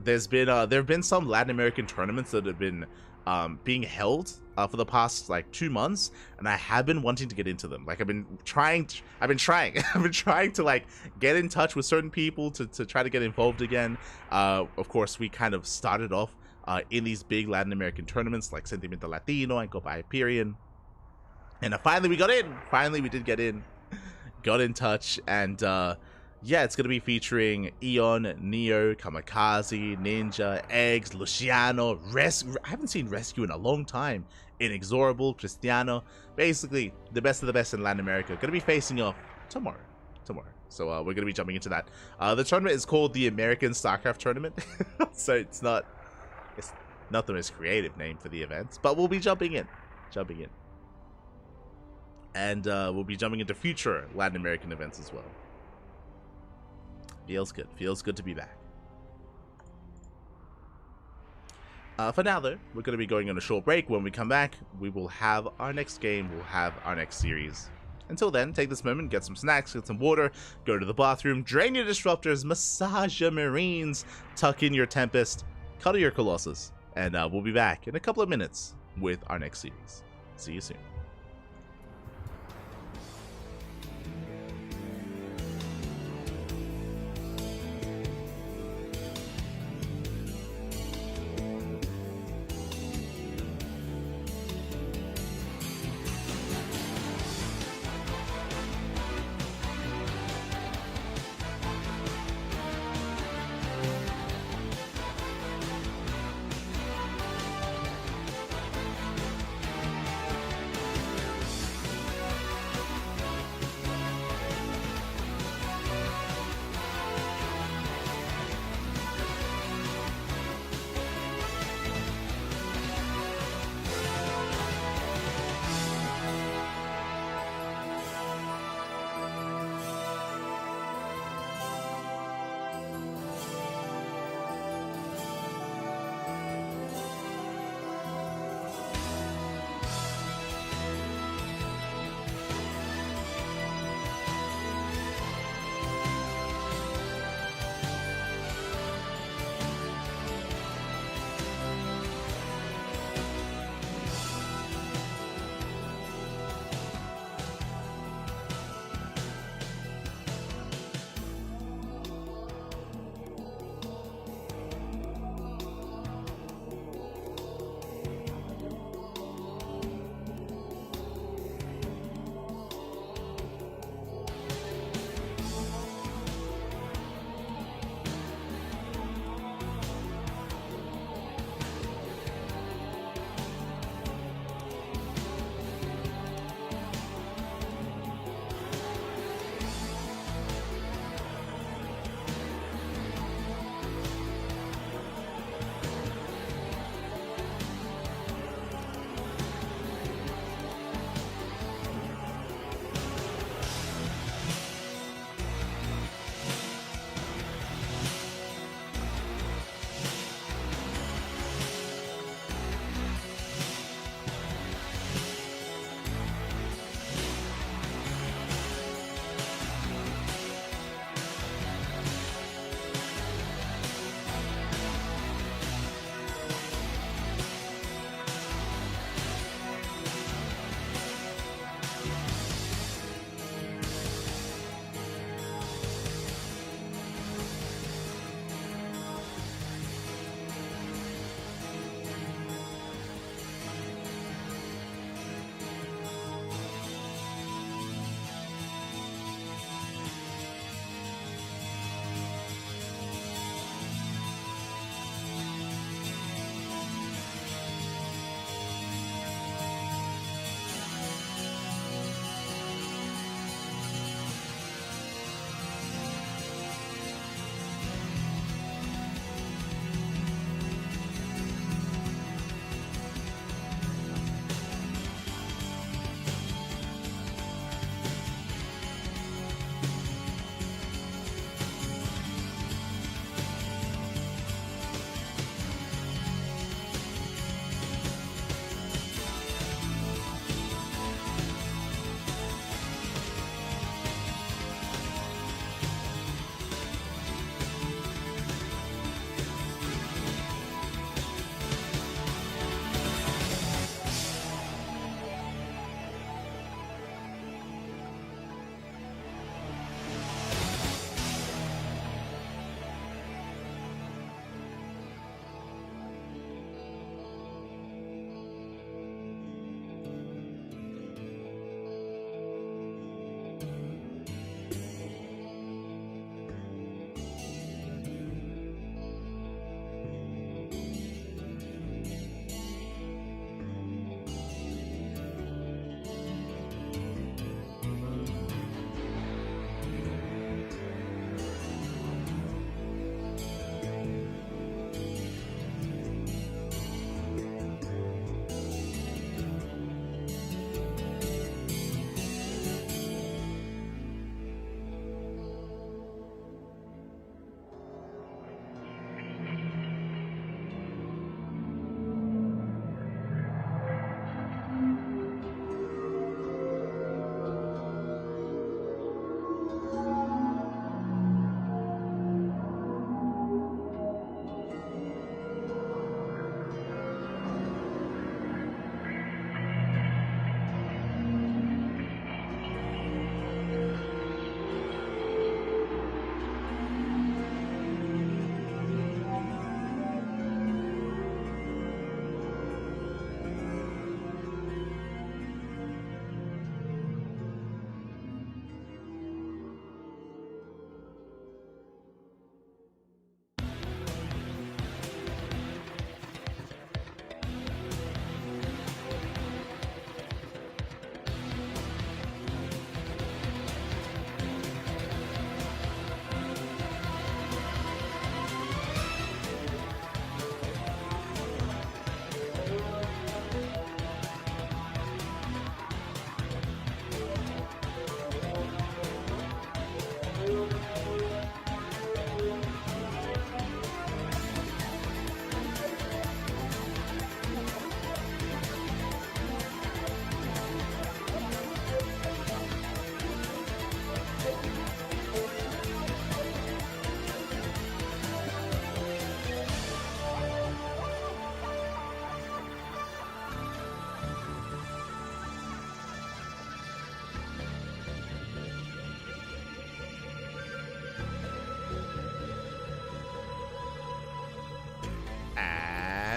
A: have been some Latin American tournaments that have been being held for the past like 2 months, and I have been wanting to get into them. Like I've been trying to like get in touch with certain people to try to get involved again. Of course, we kind of started off in these big Latin American tournaments like Sentimiento Latino and Copa Hyperion, and finally we got in. Finally we did get in, got in touch, and yeah, it's going to be featuring Eon, Neo, Kamikaze, Ninja, Eggs, Luciano, I haven't seen Rescue in a long time. Inexorable, Cristiano. Basically, the best of the best in Latin America. Going to be facing off tomorrow. So we're going to be jumping into that. The tournament is called the American StarCraft Tournament. So it's not the most creative name for the event. But we'll be jumping in. And we'll be jumping into future Latin American events as well. Feels good to be back. For now though, we're going to be going on a short break. When we come back, we will have our next game, we'll have our next series. Until then, take this moment, get some snacks, get some water, go to the bathroom, drain your disruptors, massage your marines, tuck in your tempest, cuddle your colossus, and we'll be back in a couple of minutes with our next series. See you soon.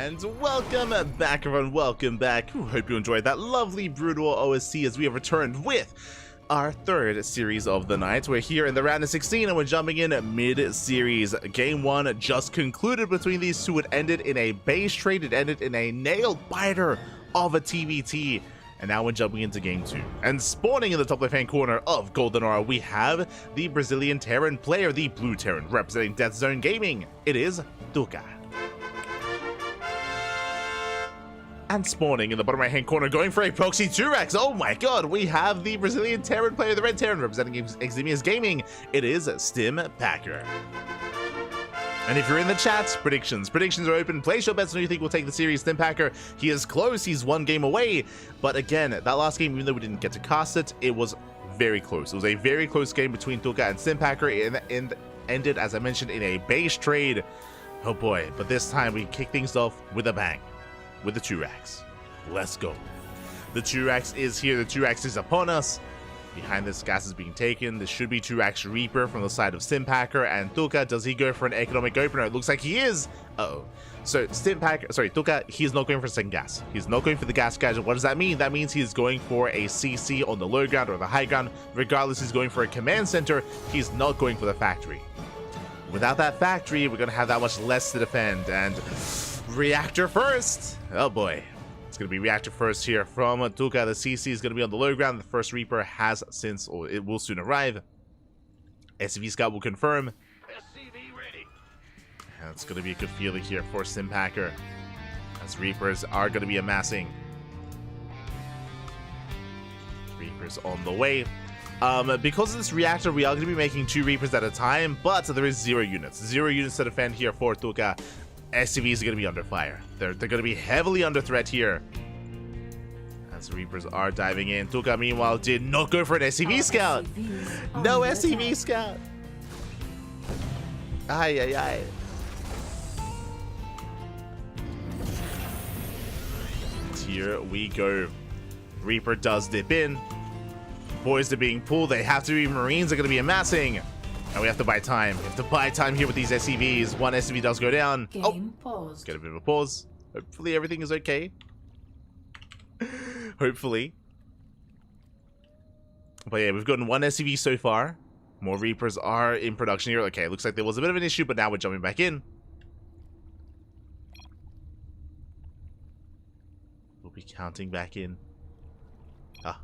A: And welcome back, everyone. Welcome back. Hope you enjoyed that lovely brutal OSC as we have returned with our third series of the night. We're here in the round of 16 and we're jumping in mid-series. Game 1 just concluded between these two. It ended in a base trade. It ended in a nail-biter of a TVT. And now we're jumping into Game 2. And spawning in the top left-hand corner of Golden Aura, we have the Brazilian Terran player, the Blue Terran, representing Death Zone Gaming. It is Duca. And spawning in the bottom right-hand corner, going for a proxy 2-Rex. Oh my god, we have the Brazilian Terran player, the Red Terran, representing Eximius Gaming. It is Stim Packer. And if you're in the chat, predictions are open. Place your bets on who you think will take the series. Stim Packer, he is close. He's one game away. But again, that last game, even though we didn't get to cast it, it was very close. It was a very close game between Duca and Stim Packer. It ended, as I mentioned, in a base trade. Oh boy, but this time we kick things off with a bang. With the 2-Rex. Let's go. The 2-Rex is here. The 2-Rex is upon us. Behind this, gas is being taken. This should be 2-Rex Reaper from the side of Stim Packer. And Duca, does he go for an economic opener? It looks like he is. Uh-oh. So Duca, he's not going for second gas. He's not going for the gas gadget. What does that mean? That means he's going for a CC on the low ground or the high ground. Regardless, he's going for a command center. He's not going for the factory. Without that factory, we're going to have that much less to defend. And reactor first. Oh boy. It's going to be reactor first here from Duca. The CC is going to be on the low ground. The first Reaper has since, or it will soon arrive. SCV Scout will confirm. SCV ready. And it's going to be a good feeling here for Stim Packer, as Reapers are going to be amassing. Reapers on the way. Because of this reactor, we are going to be making 2 Reapers at a time, but there is 0 units. 0 units to defend here for Duca. SCVs are going to be under fire. They're going to be heavily under threat here, as Reapers are diving in. Duca, meanwhile, did not go for an SCV scout. No SCV scout. Ay, ay, ay. Here we go. Reaper does dip in. Boys are being pulled. They have to be Marines are going to be amassing. And we have to buy time. We have to buy time here with these SCVs. One SCV does go down.
B: Game paused.
A: Get a bit of a pause. Hopefully everything is okay. Hopefully. But yeah, we've gotten 1 SCV so far. More Reapers are in production here. Okay, looks like there was a bit of an issue, but now we're jumping back in. We'll be counting back in. Ah.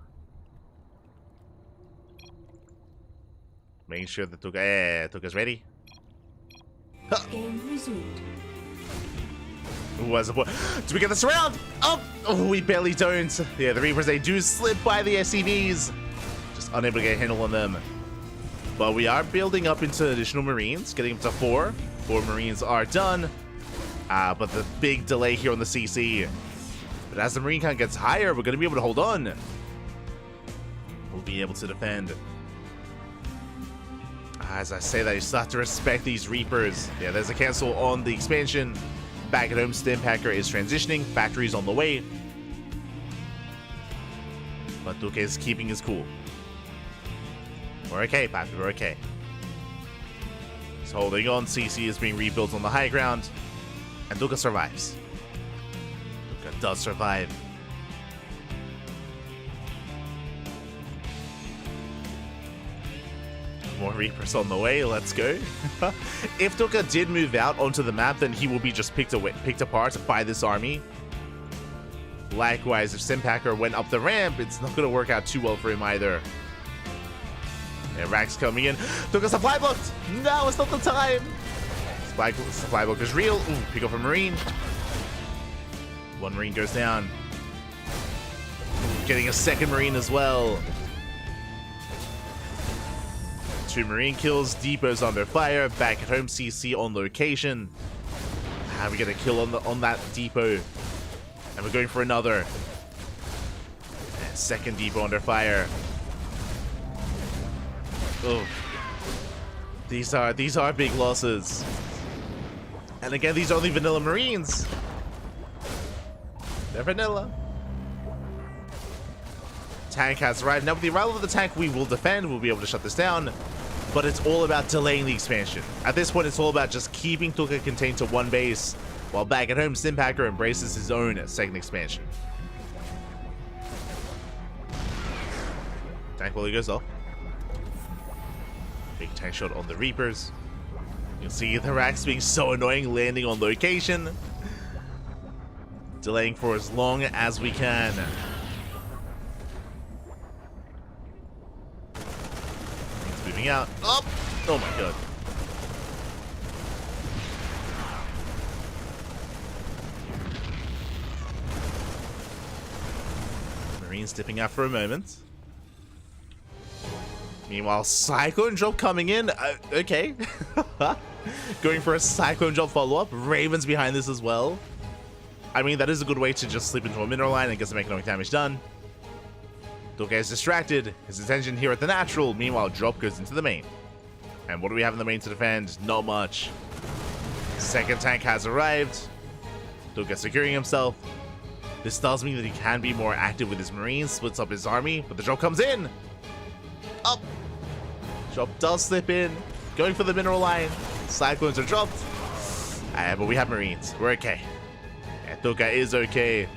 A: Making sure that Duca's ready.
B: Game resumed.
A: Do we get this round? Oh, we barely don't. Yeah, the Reapers, they do slip by the SCVs. Just unable to get a handle on them. But we are building up into additional Marines, getting up to 4. 4 Marines are done. But the big delay here on the CC. But as the Marine count gets higher, we're going to be able to hold on. We'll be able to defend. As I say that, you still have to respect these Reapers. Yeah, there's a cancel on the expansion. Back at home, Stim Packer is transitioning. Factory's on the way. But Duca is keeping his cool. We're okay, Pappy, we're okay. He's holding on. CC is being rebuilt on the high ground. And Duca survives. Duca does survive. More Reapers on the way, let's go. If Duca did move out onto the map, then he will be just picked apart by this army. Likewise, if Stim Packer went up the ramp, it's not going to work out too well for him either. Yeah, Rax coming in. Duca supply blocked! No, it's not the time! Supply block is real. Ooh, pick up a Marine. 1 Marine goes down. Getting a 2nd Marine as well. 2 Marine kills. Depot's under fire. Back at home, CC on location. We get a kill on that depot. And we're going for another. And 2nd depot under fire. Oh. These are big losses. And again, these are only vanilla Marines. They're vanilla. Tank has arrived. Now with the arrival of the tank, we will defend. We'll be able to shut this down. But it's all about delaying the expansion. At this point, it's all about just keeping Duca contained to 1 base. While back at home, Stimpacker embraces his own second expansion. Tank volley goes off. Big tank shot on the Reapers. You'll see the racks being so annoying, landing on location. Delaying for as long as we can. It's moving out. Oh! Oh my god. Marines dipping out for a moment. Meanwhile, Cyclone drop coming in. Okay. Going for a Cyclone drop follow-up. Ravens behind this as well. I mean, that is a good way to just slip into a mineral line and get some economic damage done. Ducklings is distracted. His attention here at the natural. Meanwhile, drop goes into the main. And what do we have in the main to defend? Not much. Second tank has arrived. Ducklings securing himself. This tells me that he can be more active with his marines, splits up his army, but the drop comes in. Up. Drop does slip in. Going for the mineral line. Cyclones are dropped. But we have marines. We're okay. And Ducklings is okay.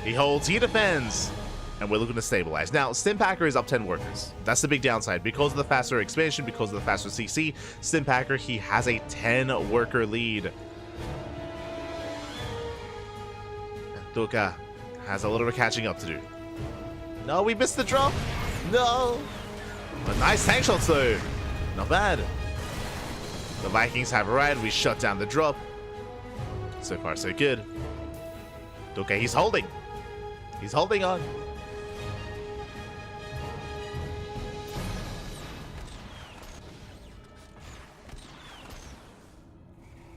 A: He holds, he defends. And we're looking to stabilize. Now, Stimpacker is up 10 workers. That's the big downside. Because of the faster expansion, because of the faster CC, Stimpacker, he has a 10 worker lead. Ducklings has a little bit of catching up to do. No, we missed the drop. No. But nice tank shots though. Not bad. The Vikings have arrived. We shut down the drop. So far, so good. Ducklings, he's holding. He's holding on.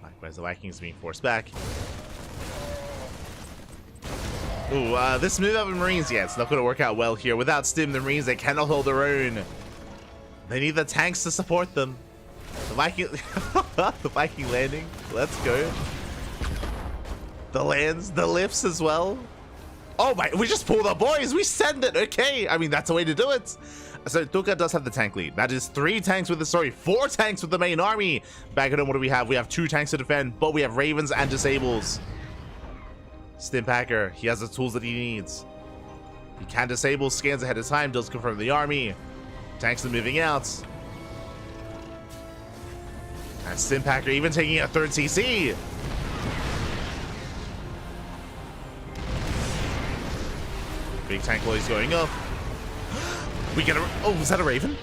A: Likewise, the Vikings being forced back. Ooh, this move up in Marines, yeah, it's not going to work out well here. Without Stim, the Marines, they cannot hold their own. They need the tanks to support them. The Viking, the Viking landing. Let's go. The lands, the lifts as well. Oh my, we just pulled our boys. We send it. Okay, I mean, that's the way to do it. So Ducklings does have the tank lead. That is 4 tanks with the main army. Back at home, what do we have? We have 2 tanks to defend, but we have Ravens and Disables. Stimpacker, he has the tools that he needs. He can disable, scans ahead of time, does confirm the army. Tanks are moving out. And Stimpacker even taking a 3rd CC. Big tank volley's going up. We get a... Oh, was that a Raven?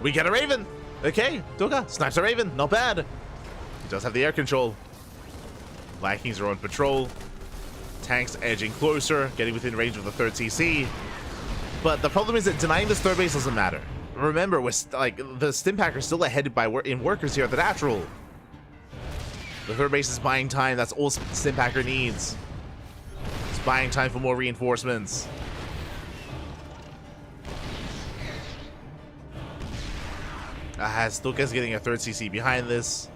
A: We get a Raven. Okay, Ducklings snipes a Raven. Not bad. He does have the air control. Vikings are on patrol. Tanks edging closer, getting within range of the 3rd CC. But the problem is that denying this 3rd base doesn't matter. Remember, we're like the Stimpacker is still ahead in workers here at the natural. The 3rd base is buying time. That's all Stimpacker needs. It's buying time for more reinforcements. Ducklings getting a 3rd CC behind this.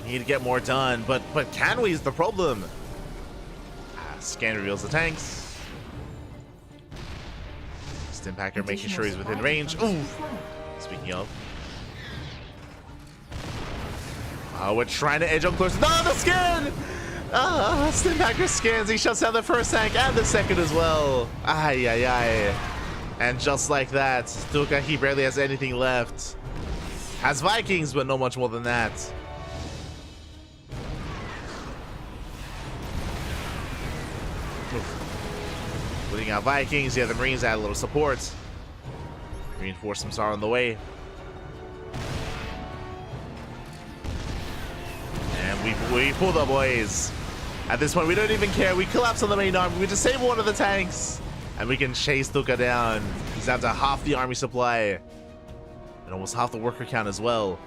A: Need to get more done, but can we is the problem. Scan reveals the tanks. Stimpacker making sure he's within range. Ooh. Speaking of. We're trying to edge up close. No, the scan! Stimpacker scans. He shuts down the 1st tank and the 2nd as well. Ay, ay, ay. And just like that, Ducklings, he barely has anything left. Has Vikings, but not much more than that. Putting out Vikings, yeah, the Marines add a little support. Reinforcements are on the way. And we pull the boys. At this point, we don't even care. We collapse on the main army. We disable one of the tanks. And we can chase Ducklings down. He's down to half the army supply. And almost half the worker count as well.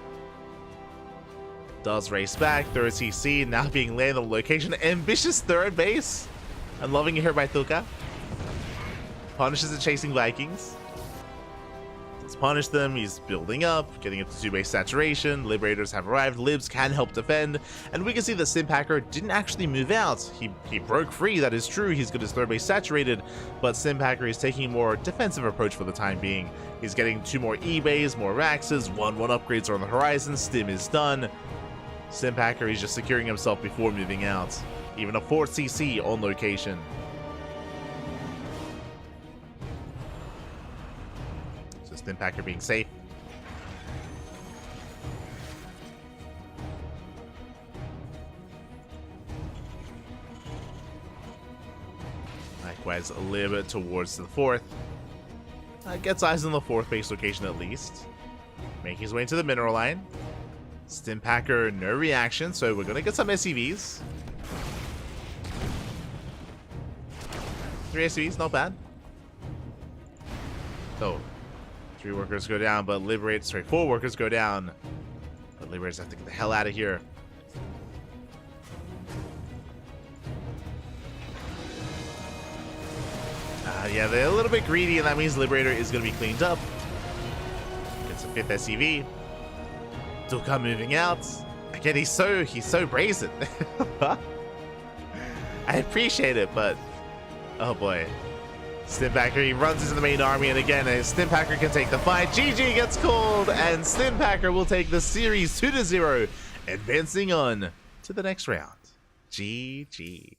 A: Does race back. 3rd CC now being landed on location. Ambitious 3rd base. I'm loving it here by Ducklings. Punishes the chasing Vikings. Let's punish them. He's building up, getting up to 2 base saturation. Liberators have arrived. Libs can help defend. And we can see that Stimpacker didn't actually move out. He broke free, that is true. He's got his 3rd base saturated. But Stimpacker is taking a more defensive approach for the time being. He's getting 2 more E-bays, more Raxes. 1-1 upgrades are on the horizon. Stim is done. Stimpacker, he's just securing himself before moving out. Even a 4cc on location. So Stimpacker being safe. Likewise, a little bit towards the fourth. Gets eyes on the fourth base location at least. Making his way into the mineral line. Stimpacker, no reaction, so we're going to get some SCVs. 3 SCVs, not bad. So, 3 workers go down, but 4 workers go down. But Liberators have to get the hell out of here. Yeah, they're a little bit greedy, and that means Liberator is going to be cleaned up. Gets a 5th SCV. Duka moving out. Again, he's so brazen. I appreciate it, but oh boy. Stimpacker, he runs into the main army, and again, Stimpacker can take the fight. GG gets called, and Stimpacker will take the series 2-0, advancing on to the next round. GG.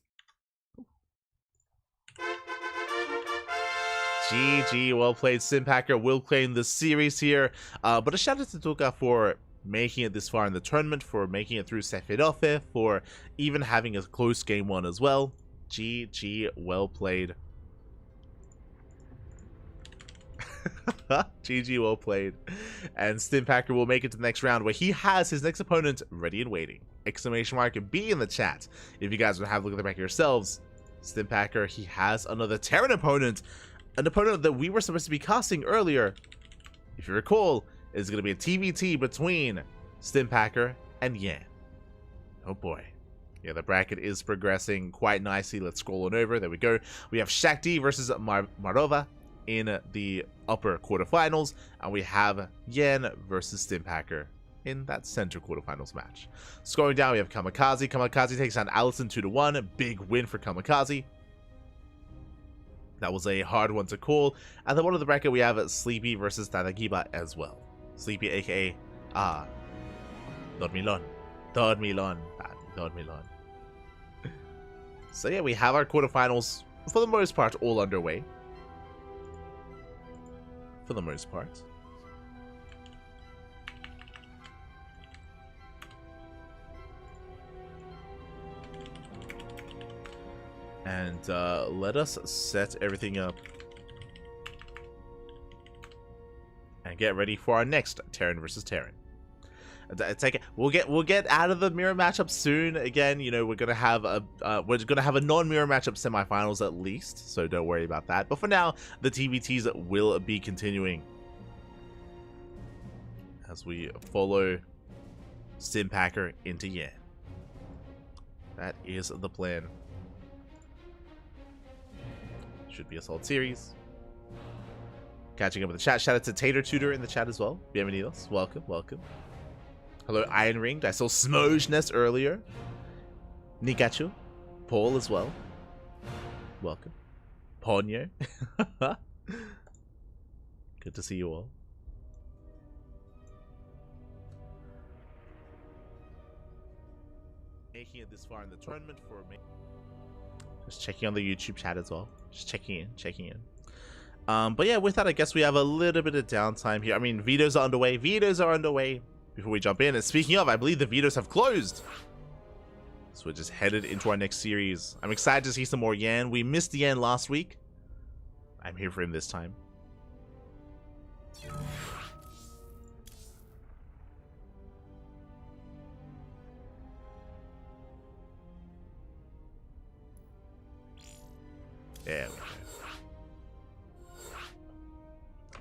A: GG, well played. Stimpacker will claim the series here. But a shout out to Duka for making it this far in the tournament, for making it through Sephiroth, for even having a close game 1 as well. GG, well played. GG, well played. And Stimpacker will make it to the next round, where he has his next opponent ready and waiting. Exclamation mark and B in the chat if you guys want to have a look at the back yourselves. Stimpacker, he has another Terran opponent. An opponent that we were supposed to be casting earlier, if you recall, is going to be a TBT between Stimpacker and Yan. Oh boy. Yeah, the bracket is progressing quite nicely. Let's scroll on over. There we go. We have Shakti versus Marova in the upper quarterfinals, and we have Yan versus Stimpacker in that center quarterfinals match. Scrolling down, we have Kamikaze. Kamikaze takes on Allison 2-1. Big win for Kamikaze. That was a hard one to call. At the bottom of the bracket, we have Sleepy versus Tadagiba as well. Sleepy, aka Dormilon. Dormilon. So yeah, we have our quarterfinals, for the most part, all underway. For the most part. And let us set everything up and get ready for our next Terran versus Terran. We'll get out of the mirror matchup soon. Again, you know, we're gonna have a non-mirror matchup semifinals at least, so don't worry about that. But for now, the TBTs will be continuing as we follow Stimpacker into Yan. That is the plan. Should be a solid series. Catching up with the chat. Shout out to Tater Tutor in the chat as well. Bienvenidos. Welcome, welcome. Hello, Iron Ringed. I saw Smogeness earlier. Nikachu. Paul as well. Welcome. Ponyo. Good to see you all. Making it this far in the tournament for me. Just checking on the YouTube chat as well. Just checking in. But yeah, with that, I guess we have a little bit of downtime here. I mean, vetoes are underway. Before we jump in. And speaking of, I believe the vetoes have closed. So we're just headed into our next series. I'm excited to see some more Yan. We missed Yan last week. I'm here for him this time. There we go.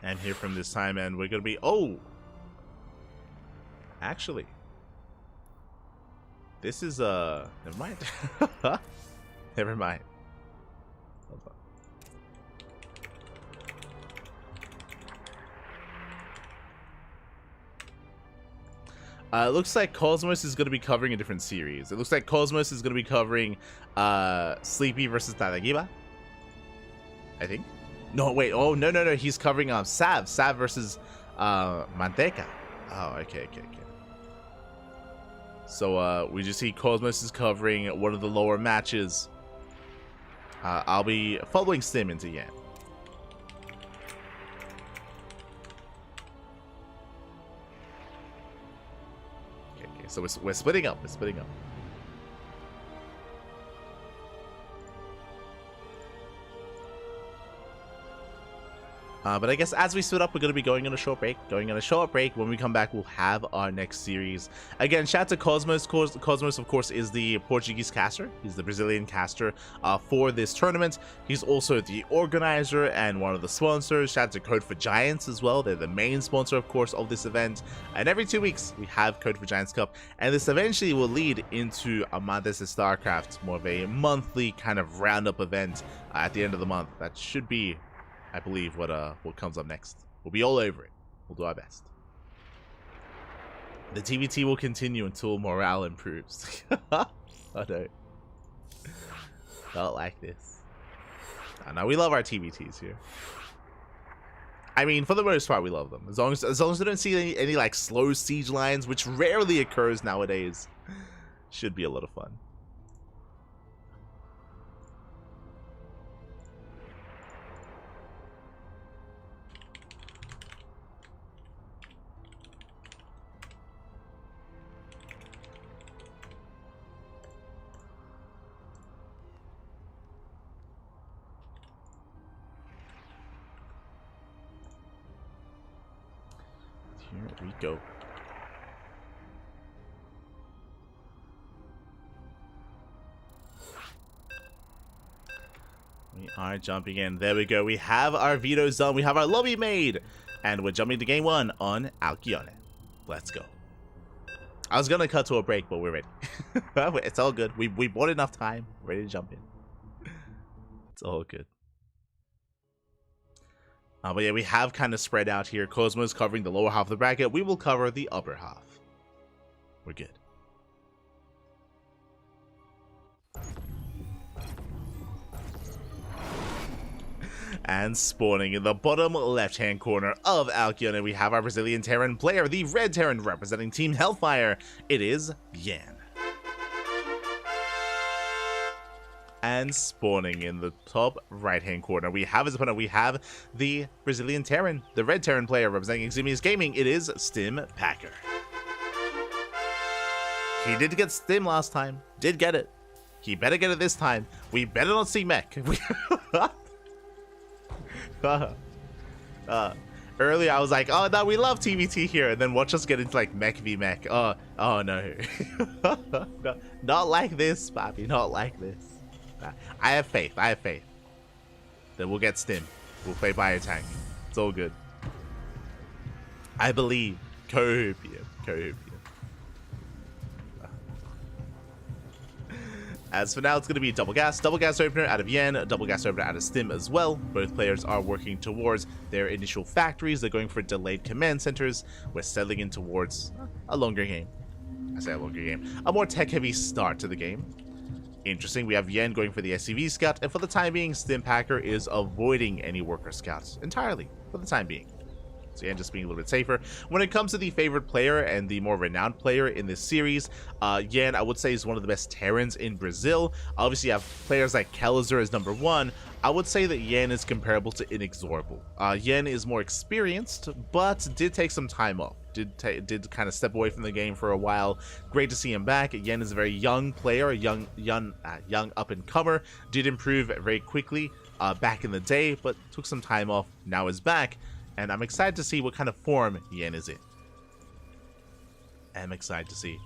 A: I'm here from this time, and we're gonna be... Oh! Actually. This is, never mind. Never mind. Hold on. It looks like Cosmos is going to be covering a different series. It looks like Cosmos is going to be covering Sleepy versus Tadagiba, I think. No, wait. Oh, no. He's covering Sav. Sav versus Manteca. Oh, okay. So we just see Cosmos is covering one of the lower matches. I'll be following Stim into Yan. Okay, so we're splitting up. We're splitting up. But I guess as we split up, we're going to be going on a short break. When we come back, we'll have our next series. Again, shout out to Cosmos. Cosmos, of course, is the Portuguese caster. He's the Brazilian caster for this tournament. He's also the organizer and one of the sponsors. Shout out to Code for Giants as well. They're the main sponsor, of course, of this event. And every 2 weeks, we have Code for Giants Cup. And this eventually will lead into Amantes de StarCraft, more of a monthly kind of roundup event at the end of the month. That should be, I believe, what comes up next. We'll be all over it. We'll do our best. The TVT will continue until morale improves. Oh no. Not like this. Oh, no, we love our TVTs here. I mean, for the most part, we love them. As long as we don't see any like slow siege lines, which rarely occurs nowadays, should be a lot of fun. Here we go. We are jumping in. There we go. We have our vetoes done. We have our lobby made. And we're jumping to game 1 on Alcyone. Let's go. I was going to cut to a break, but we're ready. It's all good. We bought enough time. Ready to jump in. It's all good. But yeah, we have kind of spread out here. Cosmos covering the lower half of the bracket. We will cover the upper half. We're good. And spawning in the bottom left-hand corner of Alcyone, we have our Brazilian Terran player, the Red Terran representing Team Hellfire. It is Yan. And spawning in the top right-hand corner, we have his opponent. We have the Brazilian Terran, the Red Terran player representing Eximius Gaming. It is Stim Packer. He did get Stim last time. Did get it. He better get it this time. We better not see Mech. Earlier I was like, oh no, we love TVT here, and then watch us get into like Mech v Mech. Oh no. No, not like this, Bobby. Not like this. I have faith. That we'll get Stim. We'll play Bio Tank. It's all good. I believe. Cohoopia. As for now, it's going to be double gas opener out of Yan, double gas opener out of Stim as well. Both players are working towards their initial factories. They're going for delayed command centers. We're settling in towards a longer game. I say a longer game. A more tech-heavy start to the game. Interesting, we have Yan going for the SCV scout, and for the time being, Stim Packer is avoiding any worker scouts entirely, for the time being. So Yan just being a little bit safer. When it comes to the favorite player and the more renowned player in this series, Yan, I would say, is one of the best Terrans in Brazil. Obviously, you have players like Kalizer as number 1. I would say that Yan is comparable to Inexorable. Yan is more experienced, but did take some time off. Did kind of step away from the game for a while. Great to see him back. Yan is a very young player, a young up-and-comer. Did improve very quickly back in the day, but took some time off. Now is back, and I'm excited to see what kind of form Yan is in. I'm excited to see.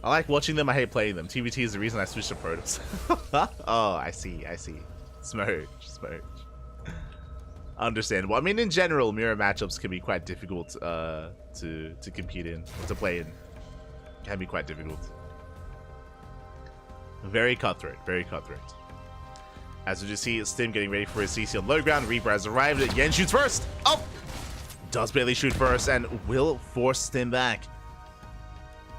A: I like watching them, I hate playing them. TVT is the reason I switched to Protoss. Oh, I see. Smirch. Understandable. I mean, in general, mirror matchups can be quite difficult to compete in, to play in. Can be quite difficult. Very cutthroat. As we just see, Stim getting ready for his CC on low ground. Reaper has arrived. Yan shoots first. Oh! Does barely shoot first and will force Stim back.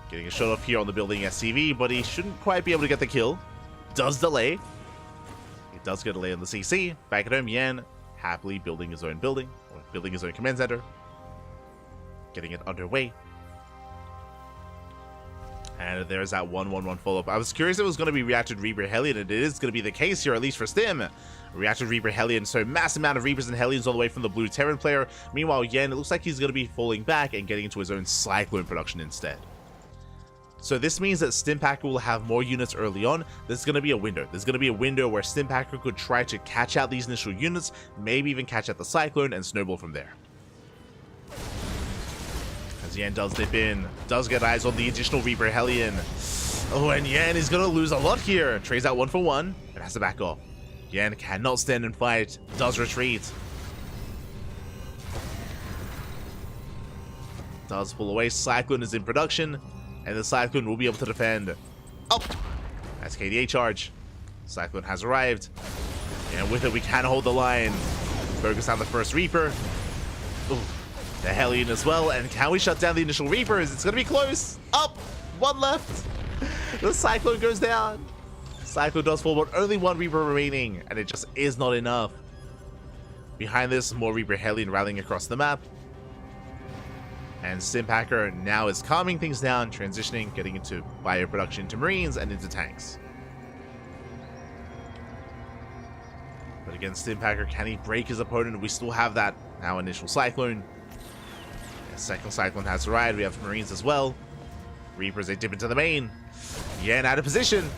A: Getting a shot off here on the building SCV, but he shouldn't quite be able to get the kill. Does delay. He does get a delay on the CC. Back at home, Yan happily building his own building. building his own command center. Getting it underway. And there's that 1-1-1 follow-up. I was curious if it was going to be Reactor Reaper Hellion, and it is going to be the case here, at least for Stim. Reactor Reaper Hellion, so massive amount of Reapers and Hellions all the way from the blue Terran player. Meanwhile, Yen, it looks like he's going to be falling back and getting into his own Cyclone production instead. So this means that Stimpacker will have more units early on. There's going to be a window. There's going to be a window where Stimpacker could try to catch out these initial units, maybe even catch out the Cyclone and snowball from there. As Yen does dip in, does get eyes on the additional Reaper Hellion. Oh, and Yen is going to lose a lot here. Trades out 1 for 1 and has to back off. Yen cannot stand and fight, does retreat. Does pull away, Cyclone is in production, and the Cyclone will be able to defend. Oh! That's KDA charge. Cyclone has arrived, and with it we can hold the line. Focus on the first Reaper. Ooh. The Hellion as well, and can we shut down the initial Reapers? It's going to be close. Up! 1 left. The Cyclone goes down. Cyclone does fall, but only 1 Reaper remaining, and it just is not enough. Behind this, more Reaper Hellion rallying across the map. And Stimpacker now is calming things down, transitioning, getting into bio production, into Marines, and into tanks. But again, Stimpacker, can he break his opponent? We still have that now initial Cyclone. Second Cyclone has arrived. We have Marines as well. Reapers, they dip into the main. Yen out of position.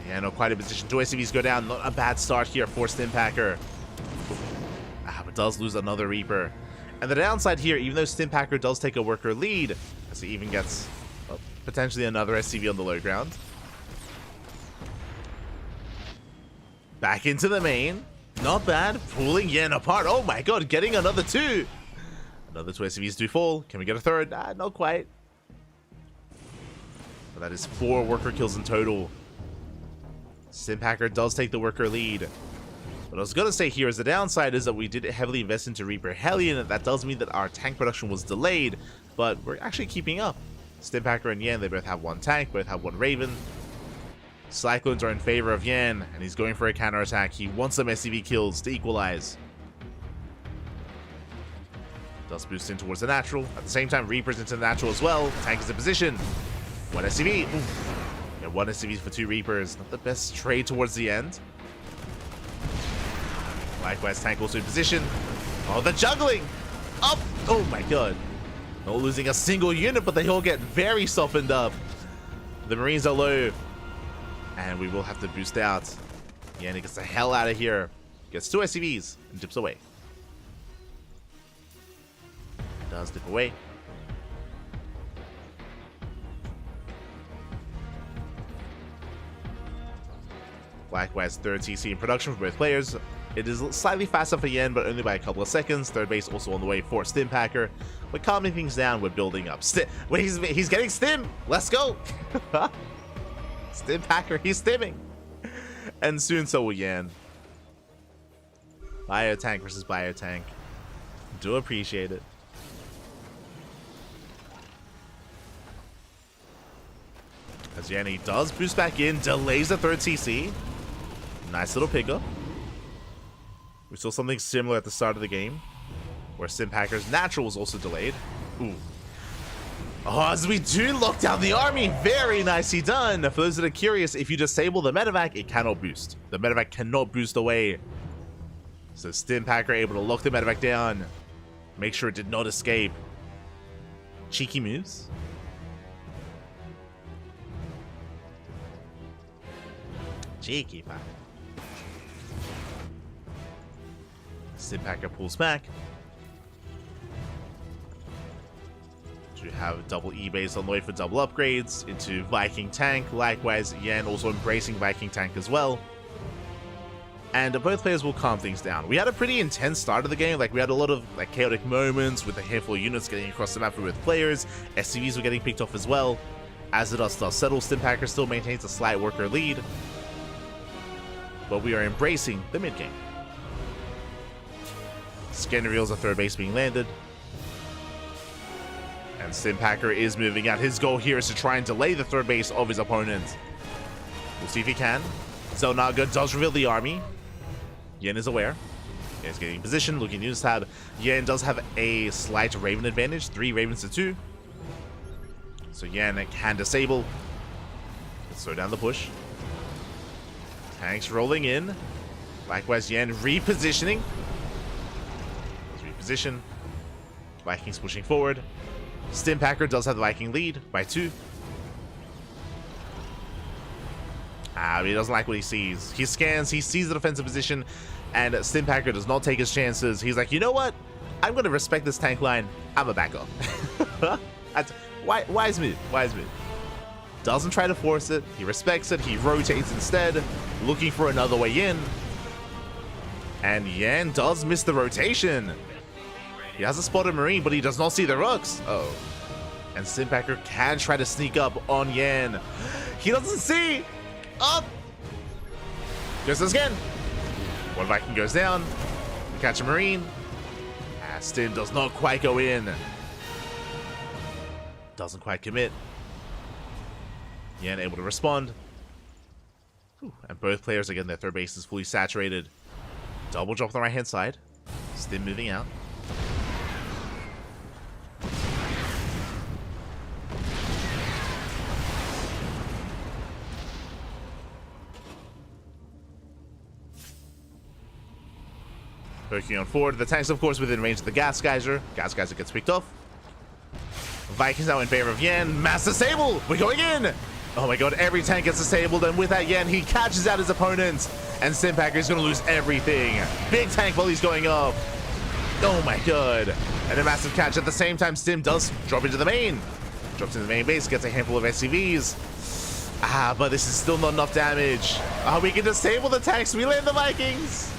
A: Yeah, no, quite a position. 2 SCVs go down. Not a bad start here for Stimpacker. But does lose another Reaper. And the downside here, even though Stimpacker does take a worker lead, as he even gets potentially another SCV on the low ground. Back into the main. Not bad. Pulling Yen apart. Oh my god, getting another 2. Another 2 SCVs do fall. Can we get a third? Not quite. But that is 4 worker kills in total. Stimpacker does take the worker lead. What I was going to say here is the downside is that we did heavily invest into Reaper Hellion, and that does mean that our tank production was delayed, but we're actually keeping up. Stimpacker and Yen, they both have 1 tank, both have 1 Raven. Cyclones are in favor of Yen, and he's going for a counterattack. He wants some SCV kills to equalize. Does boost in towards the natural. At the same time, Reaper's into the natural as well. Tank is in position. 1 SCV. Yeah, 1 SCV for 2 Reapers. Not the best trade towards the end. Likewise, tank also in position. Oh, the juggling! Up! Oh my god. Not losing a single unit, but they all get very softened up. The Marines are low. And we will have to boost out. Yen gets the hell out of here. Gets 2 SCVs and dips away. Does dip away. Likewise, 3rd TC in production for both players. It is slightly faster for Yen, but only by a couple of seconds. 3rd base also on the way for Stimpacker. We're calming things down. We're building up. Wait, he's getting stim. Let's go. Stimpacker, he's stimming. And soon so will Yen. Biotank versus Biotank. Do appreciate it. As Yen does boost back in, delays the 3rd TC. Nice little pickup. We saw something similar at the start of the game, where Stimpacker's natural was also delayed. Ooh. Oh, as we do lock down the army. Very nicely done. For those that are curious, if you disable the medevac, it cannot boost. The medevac cannot boost away. So Stimpacker able to lock the medevac down. Make sure it did not escape. Cheeky moves. Cheeky pack. Stimpacker pulls back. You have double E-base on the way for double upgrades into Viking tank. Likewise, Yen also embracing Viking tank as well. And both players will calm things down. We had a pretty intense start of the game. Like, we had a lot of chaotic moments with a handful of units getting across the map for both players. SCVs were getting picked off as well. As the dust does settle, Stimpacker still maintains a slight worker lead. But we are embracing the mid game. Scanner reveals a 3rd base being landed. And Stimpacker is moving out. His goal here is to try and delay the 3rd base of his opponent. We'll see if he can. Zelnaga does reveal the army. Yen is aware. Yen's getting in position, looking news tab. Yen does have a slight Raven advantage, 3 Ravens to 2. So Yen can disable. Let's slow down the push. Tanks rolling in. Likewise, Yen repositioning. Let's reposition. Vikings pushing forward. Stimpacker does have the Viking lead by 2. But he doesn't like what he sees. He scans, he sees the defensive position, and Stimpacker does not take his chances. He's like, you know what? I'm going to respect this tank line. I'm a back up. That's wise move. Wise move. Doesn't try to force it. He respects it. He rotates instead, looking for another way in. And Yan does miss the rotation. He has a spotted Marine, but he does not see the Rooks. Oh. And Stimpacker can try to sneak up on Yan. He doesn't see. Up. Just again. One Viking goes down. We catch a Marine. Stim does not quite go in. Doesn't quite commit. Yan able to respond. Whew. And both players, again, their third base is fully saturated. Double drop on the right hand side. Stim moving out. Poking on forward. The tanks, of course, within range of the Gas Geyser. Gas Geyser gets picked off. Vikings now in favor of Yan. Mass disable! We're going in! Oh my god, every tank gets disabled, and with that Yan, he catches out his opponent. And Stimpacker is going to lose everything. Big tank volleys going up. Oh my god. And a massive catch at the same time. Stim does drop into the main. Drops into the main base, gets a handful of SCVs. But this is still not enough damage. We can disable the tanks. We land the Vikings.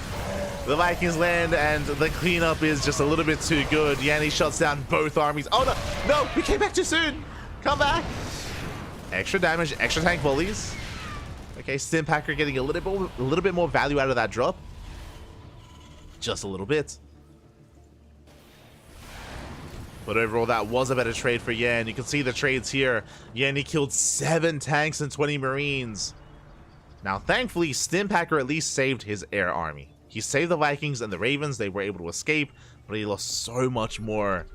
A: The Vikings land, and the cleanup is just a little bit too good. Yanni shuts down both armies. Oh no, no, we came back too soon. Come back. Extra damage, extra tank volleys. Okay, Stimpacker getting a little bit more value out of that drop. Just a little bit. But overall, that was a better trade for Yan. You can see the trades here. Yanni killed 7 tanks and 20 Marines. Now, thankfully, Stimpacker at least saved his air army. He saved the Vikings and the Ravens. They were able to escape, but he lost so much more.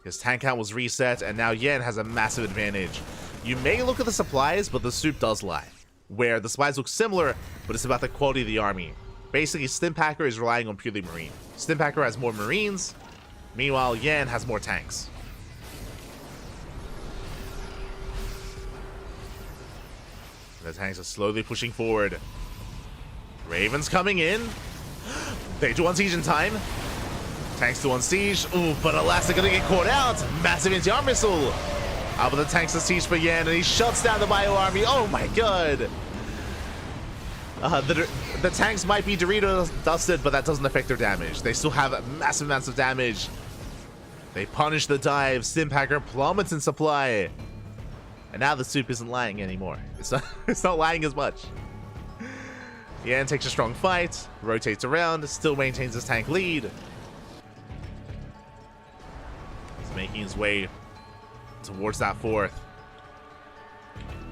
A: His tank count was reset, and now Yan has a massive advantage. You may look at the supplies, but the soup does lie. Where the supplies look similar, but it's about the quality of the army. Basically, Stimpacker is relying on purely Marine. Stimpacker has more Marines. Meanwhile, Yan has more tanks. The tanks are slowly pushing forward. Ravens coming in. They do unsiege in time. Tanks do unsiege. Ooh, but alas, they're gonna get caught out. Massive anti-arm missile. But the tanks are siege for Yan, and he shuts down the bio army. Oh my god. The tanks might be Dorito dusted, but that doesn't affect their damage. They still have massive amounts of damage. They punish the dive. Stimpacker plummets in supply. And now the soup isn't lying anymore. It's not lying as much. Yan takes a strong fight, rotates around, still maintains his tank lead. He's making his way towards that 4th.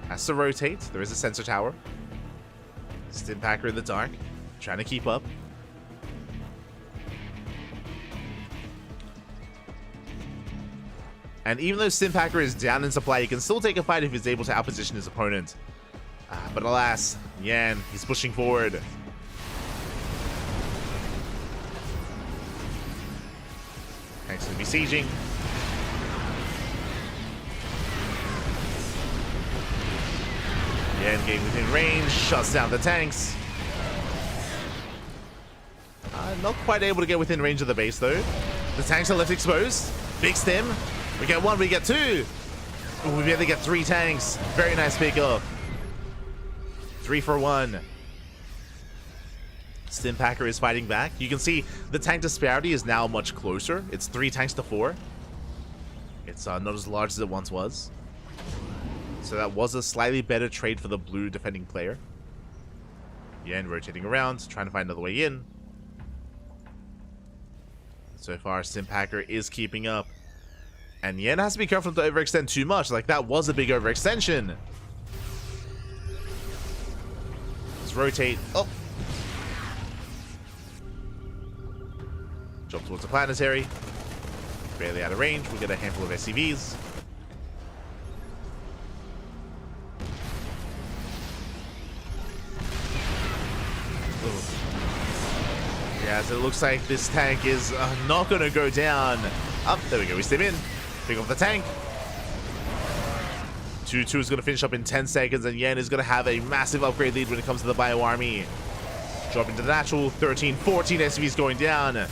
A: Has to rotate. There is a sensor tower. Stimpacker in the dark, trying to keep up. And even though Stimpacker is down in supply, he can still take a fight if he's able to outposition his opponent. But alas, Yan, he's pushing forward. Tanks will be sieging. Yan getting within range, shuts down the tanks. Not quite able to get within range of the base though. The tanks are left exposed. Big stim. We get 1, we get 2. Ooh, we barely get 3 tanks. Very nice pickup. 3 for 1. Stimpacker is fighting back. You can see the tank disparity is now much closer. It's 3 tanks to 4. It's not as large as it once was. So that was a slightly better trade for the blue defending player. Yan rotating around, trying to find another way in. So far, Stimpacker is keeping up. And Yan has to be careful not to overextend too much. Like, that was a big overextension. Let's rotate. Oh. Jump towards the planetary. Barely out of range. We get a handful of SCVs. Yeah, so it looks like this tank is not going to go down. Up, there we go. We step in. Pick off the tank. 2-2 is going to finish up in 10 seconds, and Yen is going to have a massive upgrade lead when it comes to the Bio Army. Drop into the natural. 13, 14 SCVs going down. And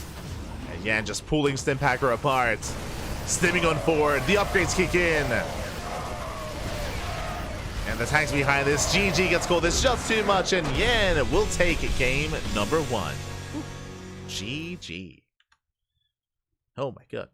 A: Yen just pulling Stimpacker apart. Stimming on forward. The upgrades kick in. And the tanks behind this. GG gets called. It's just too much, and Yen will take game number 1. GG. Oh my god.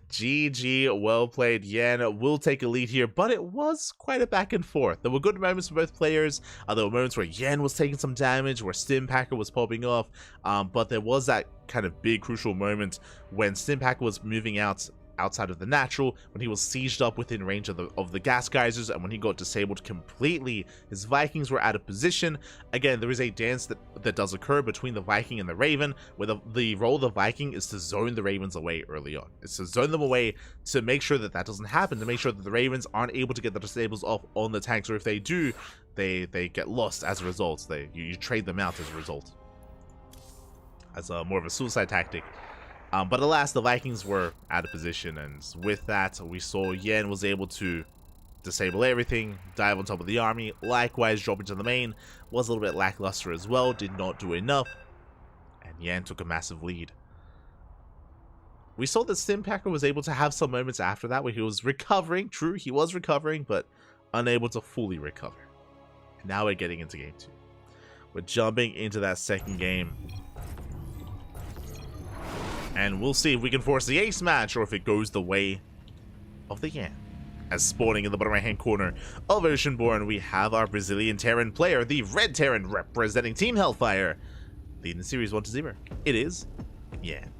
A: GG, well played. Yen will take a lead here, but it was quite a back and forth. There were good moments for both players. There were moments where Yen was taking some damage, where Stimpacker was popping off, but there was that kind of big crucial moment when Stimpacker was moving outside of the natural, when he was sieged up within range of the gas geysers, and when he got disabled completely. His Vikings were out of position. Again, there is a dance that does occur between the Viking and the Raven, where the role of the Viking is to zone the Ravens away early on. It's to zone them away to make sure that that doesn't happen, to make sure that the Ravens aren't able to get the disables off on the tanks, or if they do, they get lost as a result. You trade them out as a result, as more of a suicide tactic. But alas, the Vikings were out of position, and with that, we saw Yen was able to disable everything, dive on top of the army, likewise drop into the main. Was a little bit lackluster as well, did not do enough, and Yen took a massive lead. We saw that Stimpacker was able to have some moments after that where he was recovering. True, he was recovering, but unable to fully recover. And now we're getting into game 2. We're jumping into that second game. And we'll see if we can force the ace match, or if it goes the way of the Yen. As spawning in the bottom right hand corner of Oceanborn, we have our Brazilian Terran player, the Red Terran representing Team Hellfire, leading the series 1-0. It is Yen.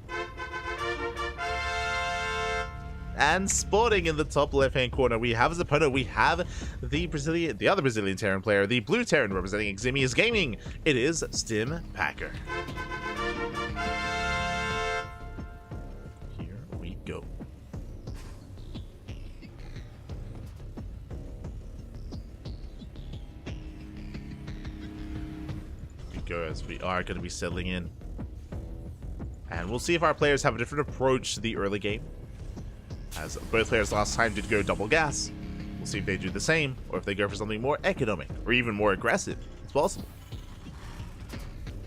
A: And spawning in the top left hand corner, we have as opponent, we have the other Brazilian Terran player, the Blue Terran representing Ximius Gaming. It is Stimpacker. Go. We go as we are going to be settling in. And we'll see if our players have a different approach to the early game. As both players last time did go double gas. We'll see if they do the same, or if they go for something more economic, or even more aggressive. It's possible.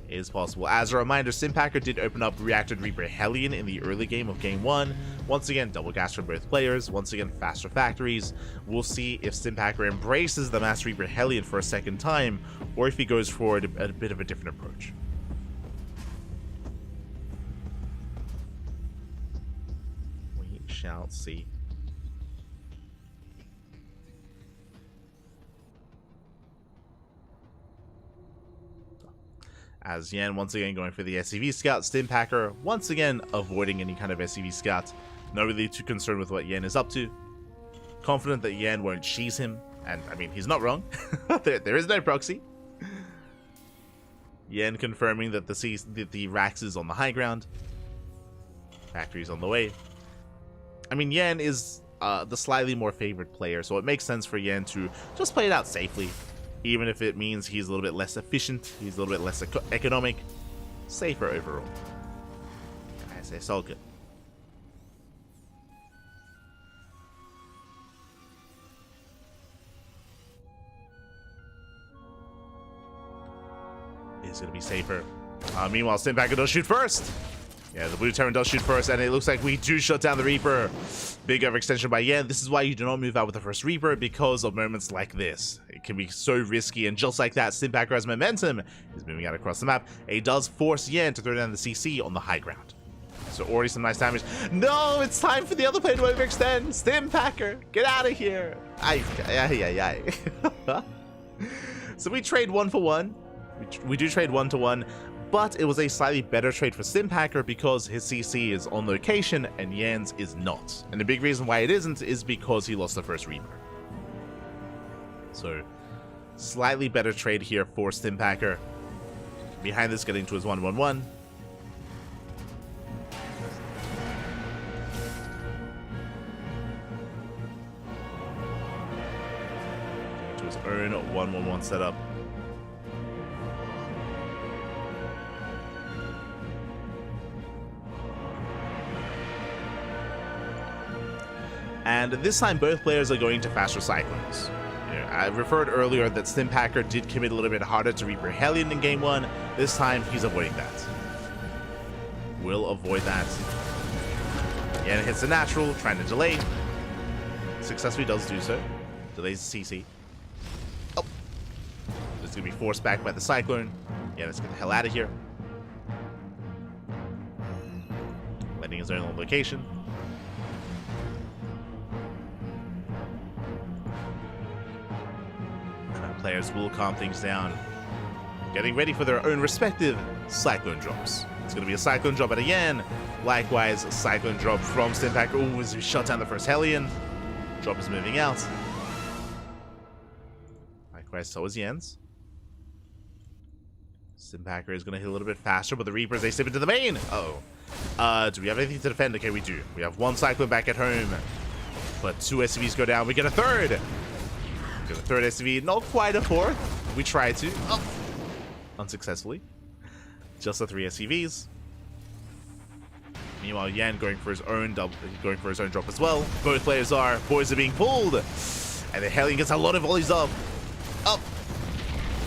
A: It is possible. As a reminder, Stimpacker did open up Reacted Reaper Hellion in the early game of game 1. Once again, double gas for both players. Once again, faster factories. We'll see if Stimpacker embraces the Master Reaper Hellion for a second time, or if he goes for a bit of a different approach. We shall see. As Yen once again going for the SCV scout, Stimpacker once again avoiding any kind of SCV scout. Not really too concerned with what Yen is up to. Confident that Yen won't cheese him, and I mean, he's not wrong. there is no proxy. Yen confirming that the Rax is on the high ground. Factory's on the way. I mean, Yen is the slightly more favored player, so it makes sense for Yen to just play it out safely. Even if it means he's a little bit less efficient, he's a little bit less economic, safer overall. I say it's all good. It's going to be safer. Meanwhile, Stimpacker does shoot first. Yeah, the Blue Terran does shoot first, and it looks like we do shut down the Reaper. Big overextension by Yen. This is why you do not move out with the first Reaper, because of moments like this. It can be so risky, and just like that, Stimpacker has momentum. He's moving out across the map. It does force Yen to throw down the CC on the high ground. So already some nice damage. No, it's time for the other player to overextend. Stimpacker, get out of here. So we trade 1 for 1. We do trade 1 to 1. But it was a slightly better trade for Stimpacker because his CC is on location and Yen's is not. And the big reason why it isn't is because he lost the first Reaper. So, slightly better trade here for Stimpacker. Behind this, getting to his 1-1-1. his own 1-1-1 setup. And this time, both players are going to faster Cyclones. I referred earlier that Stimpacker did commit a little bit harder to Reaper Hellion in Game 1. This time, he's avoiding that. Will avoid that. Again, hits the natural, trying to delay. Successfully does do so. Delays the CC. Oh. It's going to be forced back by the Cyclone. Yeah, let's get the hell out of here. Landing his own location. Players will calm things down, getting ready for their own respective Cyclone drops. It's going to be a Cyclone drop at Yan. Likewise, a Cyclone drop from Stimpacker. Oh, as we shut down the first Hellion. Drop is moving out. Likewise, so is Yan's. Stimpacker is going to hit a little bit faster, but the Reapers, they slip into the main. Uh-oh. Do we have anything to defend? Okay, we do. We have one Cyclone back at home, but two SCVs go down. We get a third. Get a third SCV, not quite a fourth. We tried to. Oh. Unsuccessfully. Just the 3 SCVs. Meanwhile, Yan going for his own drop as well. Both players are. Boys are being pulled. And the Hellion gets a lot of volleys up. Up.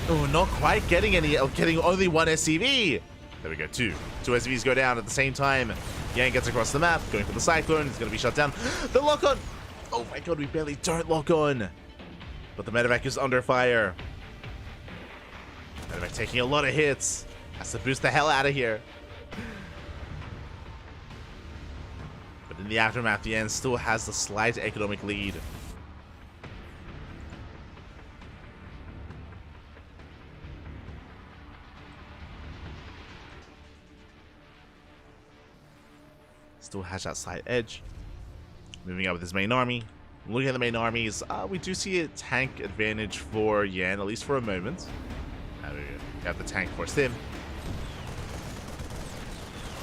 A: Oh, not quite getting any. Getting only one SCV. There we go, two. Two SCVs go down at the same time. Yan gets across the map, going for the Cyclone. It's going to be shut down. The lock-on. Oh my god, we barely don't lock on. But the medevac is under fire. Medevac taking a lot of hits. Has to boost the hell out of here. But in the aftermath, the end still has the slight economic lead. Still has that slight edge. Moving out with his main army. Looking at the main armies, we do see a tank advantage for Yan, at least for a moment. We have the tank for Sim.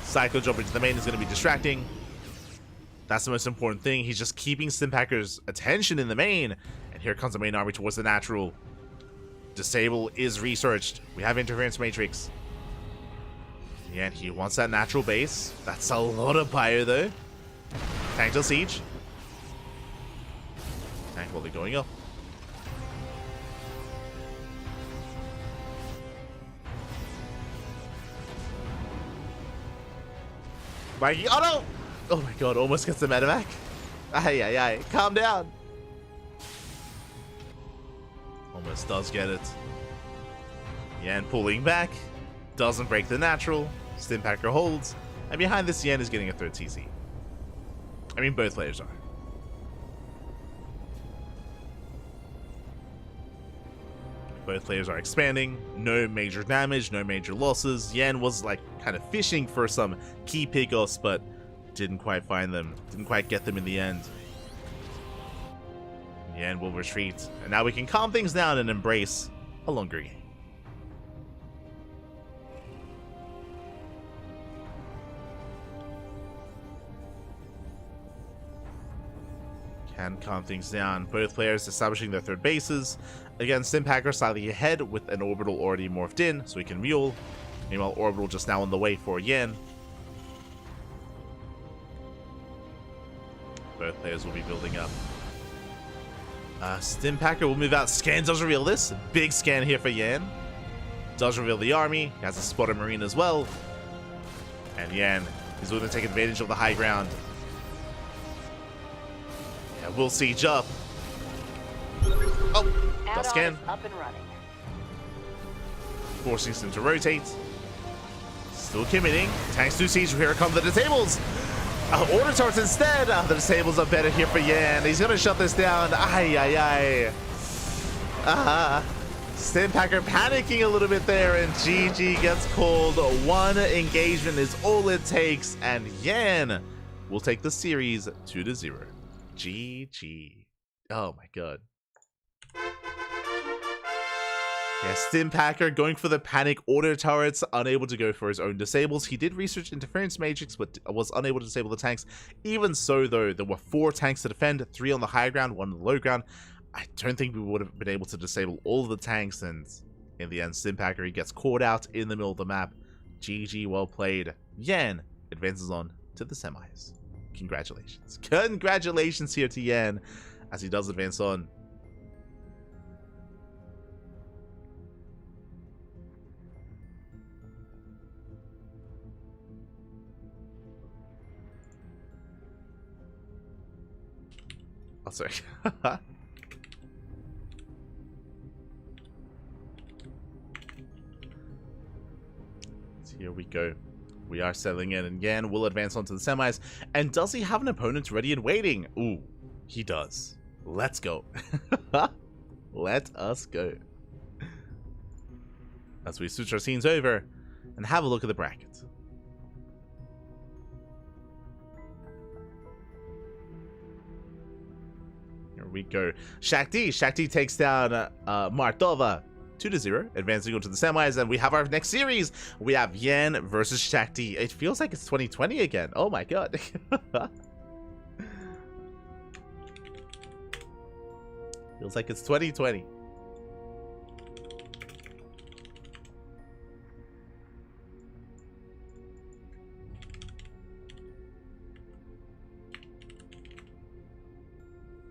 A: Cyclone jumping to the main is going to be distracting. That's the most important thing. He's just keeping Stimpacker's attention in the main. And here comes the main army towards the natural. Disable is researched. We have Interference Matrix. Yeah, he wants that natural base. That's a lot of bio, though. Tank till siege. Tank will be going up. Mikey, oh no! Oh my god, almost gets the medevac. Ay, ay, ay, calm down. Almost does get it. Yan pulling back. Doesn't break the natural. Stimpacker holds. And behind this, Yan is getting a third TC. I mean, both players are. Both players are expanding. No major damage, no major losses. Yan was like kind of fishing for some key pickoffs, but didn't quite find them. Didn't quite get them in the end. Yan will retreat. And now we can calm things down and embrace a longer game. Can calm things down. Both players establishing their third bases. Again, Stimpacker slightly ahead with an orbital already morphed in, so he can mule. Meanwhile, orbital just now on the way for Yan. Both players will be building up. Stimpacker will move out. Scan does reveal this. Big scan here for Yan. Does reveal the army. He has a spotter marine as well. And Yan is going to take advantage of the high ground. Yeah, we'll siege up. Oh, does scan.
C: Up and running.
A: Forcing Sim to rotate. Still committing. Tanks to siege. Here come the disables. Order turrets instead. The disables are better here for Yan. He's going to shut this down. Ay, ay, ay. Stimpacker panicking a little bit there, and GG gets called. One engagement is all it takes, and Yan will take the series 2-0. GG. Oh my god. Yeah, Stimpacker going for the panic auto turrets, unable to go for his own disables. He did research Interference Matrix, but was unable to disable the tanks. Even so, though, there were 4 tanks to defend, 3 on the high ground, 1 on the low ground. I don't think we would have been able to disable all of the tanks, and in the end, Simpacker, he gets caught out in the middle of the map. GG, well played. Yan advances on to the semis. Congratulations. Congratulations here to Yan as he does advance on. Oh, sorry. Here we go. We are settling in, and Yan will advance on to the semis. And does he have an opponent ready and waiting? Ooh, he does. Let's go. Let us go. As we switch our scenes over and have a look at the bracket. Here we go. Shakti. Shakti takes down Martova 2-0, advancing on to the semis, and we have our next series. We have Yan versus Shakti. It feels like it's 2020 again. Oh my god. Feels like it's 2020.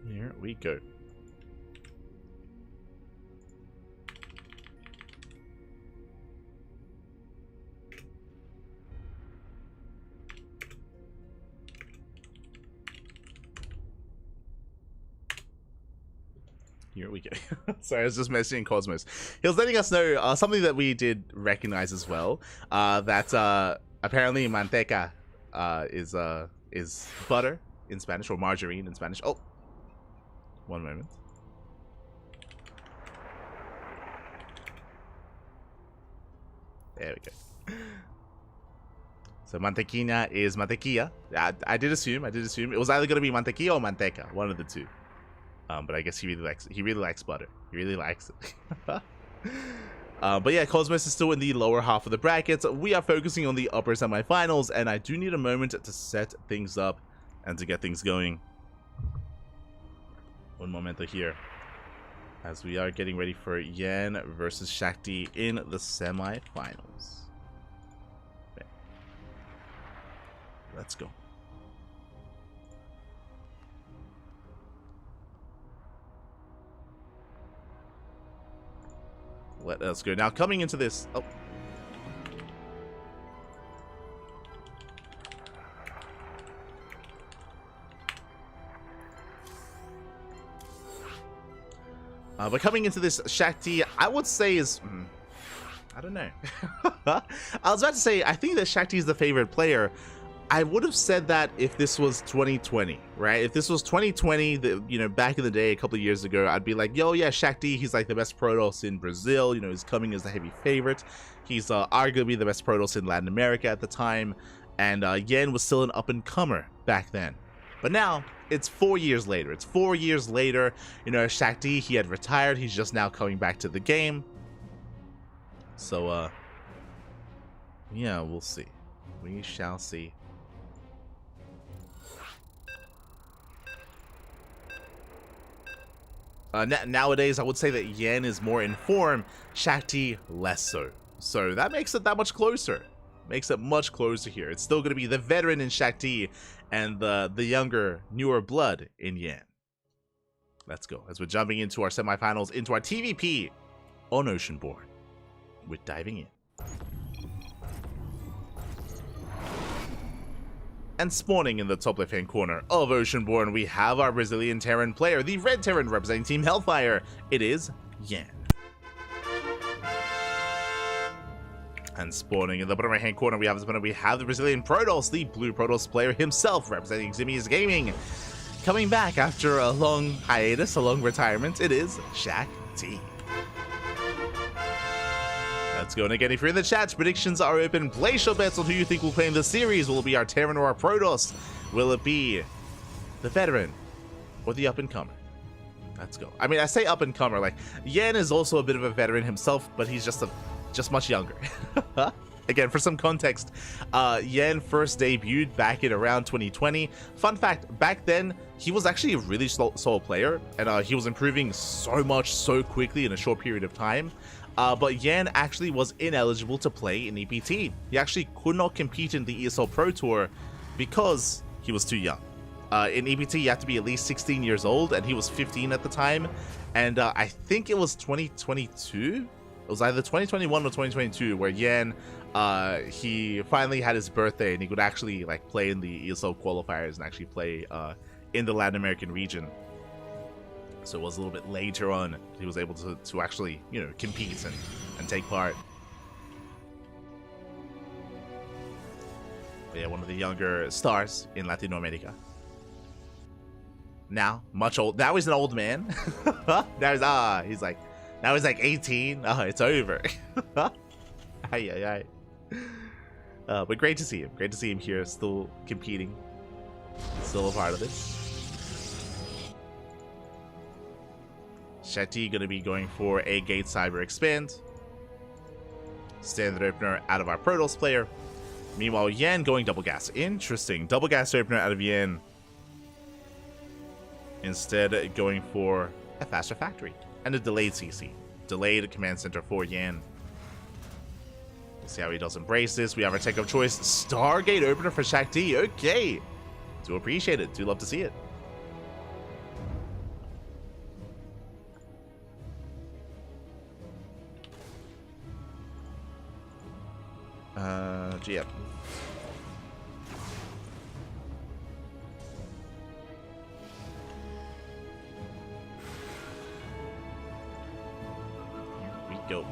A: Here we go. Here we go. Sorry, I was just messaging Cosmos. He was letting us know something that we did recognize as well. That apparently manteca is butter in Spanish, or margarine in Spanish. Oh, one moment. There we go. So mantequilla is mantequilla. I did assume. It was either going to be mantequilla or manteca, one of the two. But I guess he really likes butter. He really likes it. But yeah, Cosmos is still in the lower half of the brackets. We are focusing on the upper semifinals, and I do need a moment to set things up and to get things going. One momento here, as we are getting ready for Yan versus Shakti in the semifinals. Okay. Let's go. Let us go. Now, coming into this... Oh. But coming into this, Shakti, I would say is... I don't know. I was about to say, I think that Shakti is the favorite player. I would have said that if this was 2020, right? If this was 2020, you know, back in the day, a couple of years ago, I'd be like, yo, yeah, Shakti, he's like the best Protoss in Brazil. You know, he's coming as a heavy favorite. He's arguably the best Protoss in Latin America at the time. And Yan was still an up-and-comer back then. But now, it's 4 years later. It's 4 years later. You know, Shakti, he had retired. He's just now coming back to the game. So, yeah, we'll see. We shall see. Nowadays, I would say that Yan is more in form, Shakti less so. So that makes it that much closer. Makes it much closer here. It's still going to be the veteran in Shakti and the younger, newer blood in Yan. Let's go. As we're jumping into our semifinals, into our TVP on Oceanborn. We're diving in. And spawning in the top left-hand corner of Oceanborn, we have our Brazilian Terran player, the Red Terran representing Team Hellfire. It is Yan. And spawning in the bottom right-hand corner, we have the Brazilian Protoss, the Blue Protoss player himself, representing Ximius Gaming. Coming back after a long hiatus, a long retirement, it is Shakti. Let's go. And again, if you're in the chat, predictions are open. Place your bets on who you think will claim the series. Will it be our Terran or our Protoss? Will it be the veteran or the up-and-comer? Let's go. I mean, I say up-and-comer. Like, Yan is also a bit of a veteran himself, but he's just much younger. Again, for some context, Yan first debuted back in around 2020. Fun fact, back then, he was actually a really solid player, and he was improving so much so quickly in a short period of time. But Yan actually was ineligible to play in EPT. He actually could not compete in the ESL Pro Tour because he was too young. In EPT, you have to be at least 16 years old, and he was 15 at the time. And I think it was 2022? It was either 2021 or 2022 where Yan, he finally had his birthday and he could actually like play in the ESL qualifiers and actually play in the Latin American region. So it was a little bit later on he was able to actually, you know, compete and take part. But yeah, one of the younger stars in Latin America. Now, much old. Now he's an old man. Now he's like 18. It's over. Ay. But great to see him. Great to see him here, still competing, still a part of this. Shetty gonna be going for a Gate Cyber Expand. Standard opener out of our Protoss player. Meanwhile, Yan going double gas. Interesting. Double gas opener out of Yan. Instead, going for a faster factory and a delayed CC. Delayed command center for Yan. Let's see how he does embrace this. We have our tech of choice. Stargate opener for Shakti. Okay. Do appreciate it. Do love to see it. GM. Go.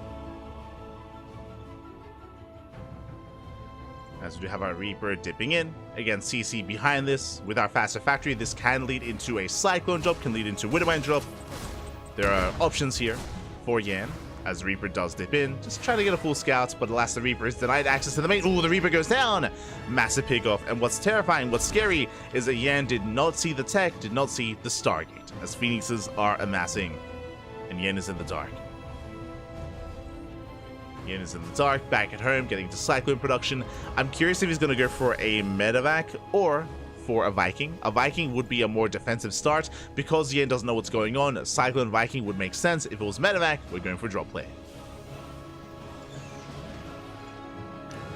A: As we do have our Reaper dipping in. Again, CC behind this. With our faster factory, this can lead into a Cyclone drop, can lead into Widowmine drop. There are options here for Yan, as Reaper does dip in. Just trying to get a full scout, but alas, the Reaper is denied access to the main. Ooh, the Reaper goes down! Massive pickoff. And what's terrifying, what's scary, is that Yan did not see the tech, did not see the Stargate, as Phoenixes are amassing. And Yan is in the dark. Yan is in the dark, back at home, getting to Cyclone production. I'm curious if he's going to go for a medevac or for a Viking. A Viking would be a more defensive start because Yan doesn't know what's going on. Cyclone Viking would make sense. If it was medevac, we're going for drop play.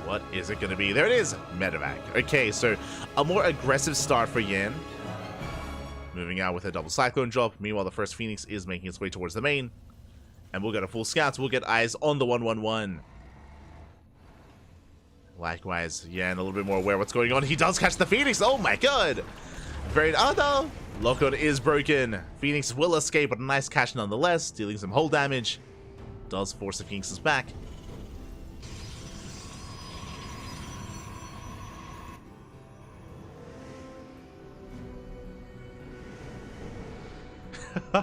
A: What is it going to be? There it is, medevac. Okay, so a more aggressive start for Yan. Moving out with a double Cyclone drop. Meanwhile, the first Phoenix is making its way towards the main. And we'll get a full scout. We'll get eyes on the 111. Likewise, Yan a little bit more aware of what's going on. He does catch the Phoenix. Oh my god. Very... Oh no. Lockout is broken. Phoenix will escape, but a nice catch nonetheless. Dealing some hull damage. Does force the Phoenixes back.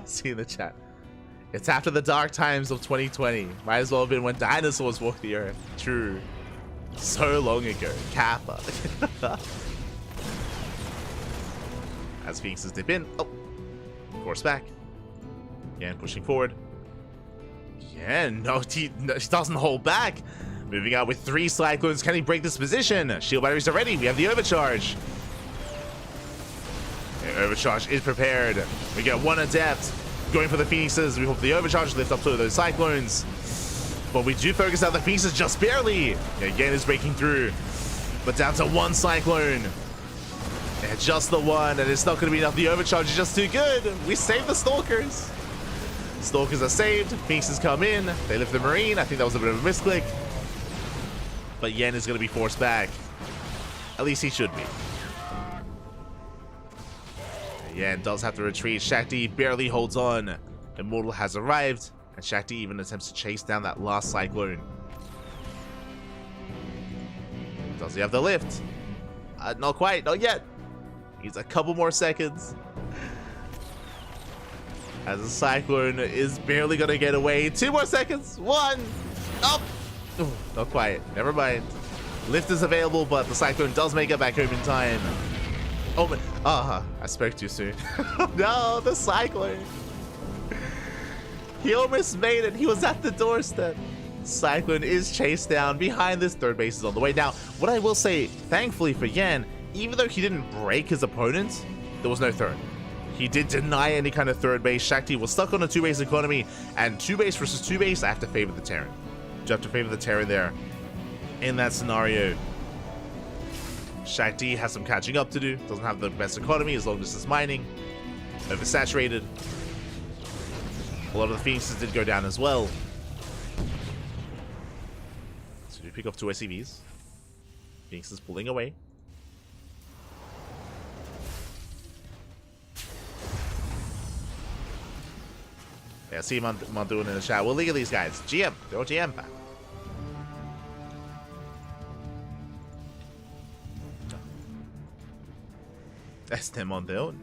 A: See in the chat. It's after the dark times of 2020. Might as well have been when dinosaurs walked the earth. True. So long ago. Kappa. As Phoenixes dip in. Oh. Force back. Yan pushing forward. Yan. No, he doesn't hold back. Moving out with 3 Cyclones. Can he break this position? Shield batteries are ready. We have the overcharge. The overcharge is prepared. We get 1 Adept. Going for the Phoenixes. We hope the overcharge lift up to those Cyclones. But we do focus out the Phoenixes just barely. Again is breaking through. But down to 1 Cyclone. And just the 1. And it's not going to be enough. The overcharge is just too good. We saved the Stalkers. Stalkers are saved. Phoenixes come in. They lift the Marine. I think that was a bit of a misclick. But Yan is going to be forced back. At least he should be. Yan does have to retreat. Shakti barely holds on. Immortal has arrived, and Shakti even attempts to chase down that last Cyclone. Does he have the lift? Not quite, not yet. He's a couple more seconds. As the Cyclone is barely gonna get away. 2 more seconds. 1. Up. Oh, not quite. Never mind. Lift is available, but the Cyclone does make it back home in time. Oh, but, I spoke too soon. No, the Cyclone. He almost made it. He was at the doorstep. Cyclone is chased down. Behind this, third base is on the way. Now, what I will say, thankfully for Yan, even though he didn't break his opponent, there was no third. He did deny any kind of third base. Shakti was stuck on a two-base economy, and two-base versus two-base, I have to favor the Terran. You have to favor the Terran there. In that scenario, Shakti has some catching up to do. Doesn't have the best economy as long as it's mining. Oversaturated. A lot of the Phoenixes did go down as well. So we pick up two SCVs. Phoenix is pulling away. Yeah, see Mondoon in the chat. Well, look at these guys. GM. They're all GM back. Este Mondoon.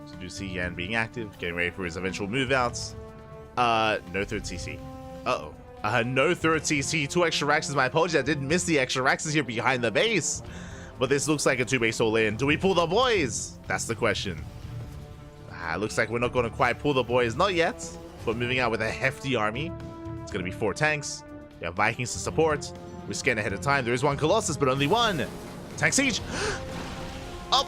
A: So do see Yan being active, getting ready for his eventual move outs. No third CC. Uh-oh. No third CC, 2 extra Raxes. My apologies, I didn't miss the extra Raxes here behind the base. But this looks like a 2-base all-in. Do we pull the boys? That's the question. Looks like we're not going to quite pull the boys. Not yet. But moving out with a hefty army. It's going to be 4 tanks. We have Vikings to support. We're scanning ahead of time. There is 1 Colossus, but only 1. Tank siege. Up.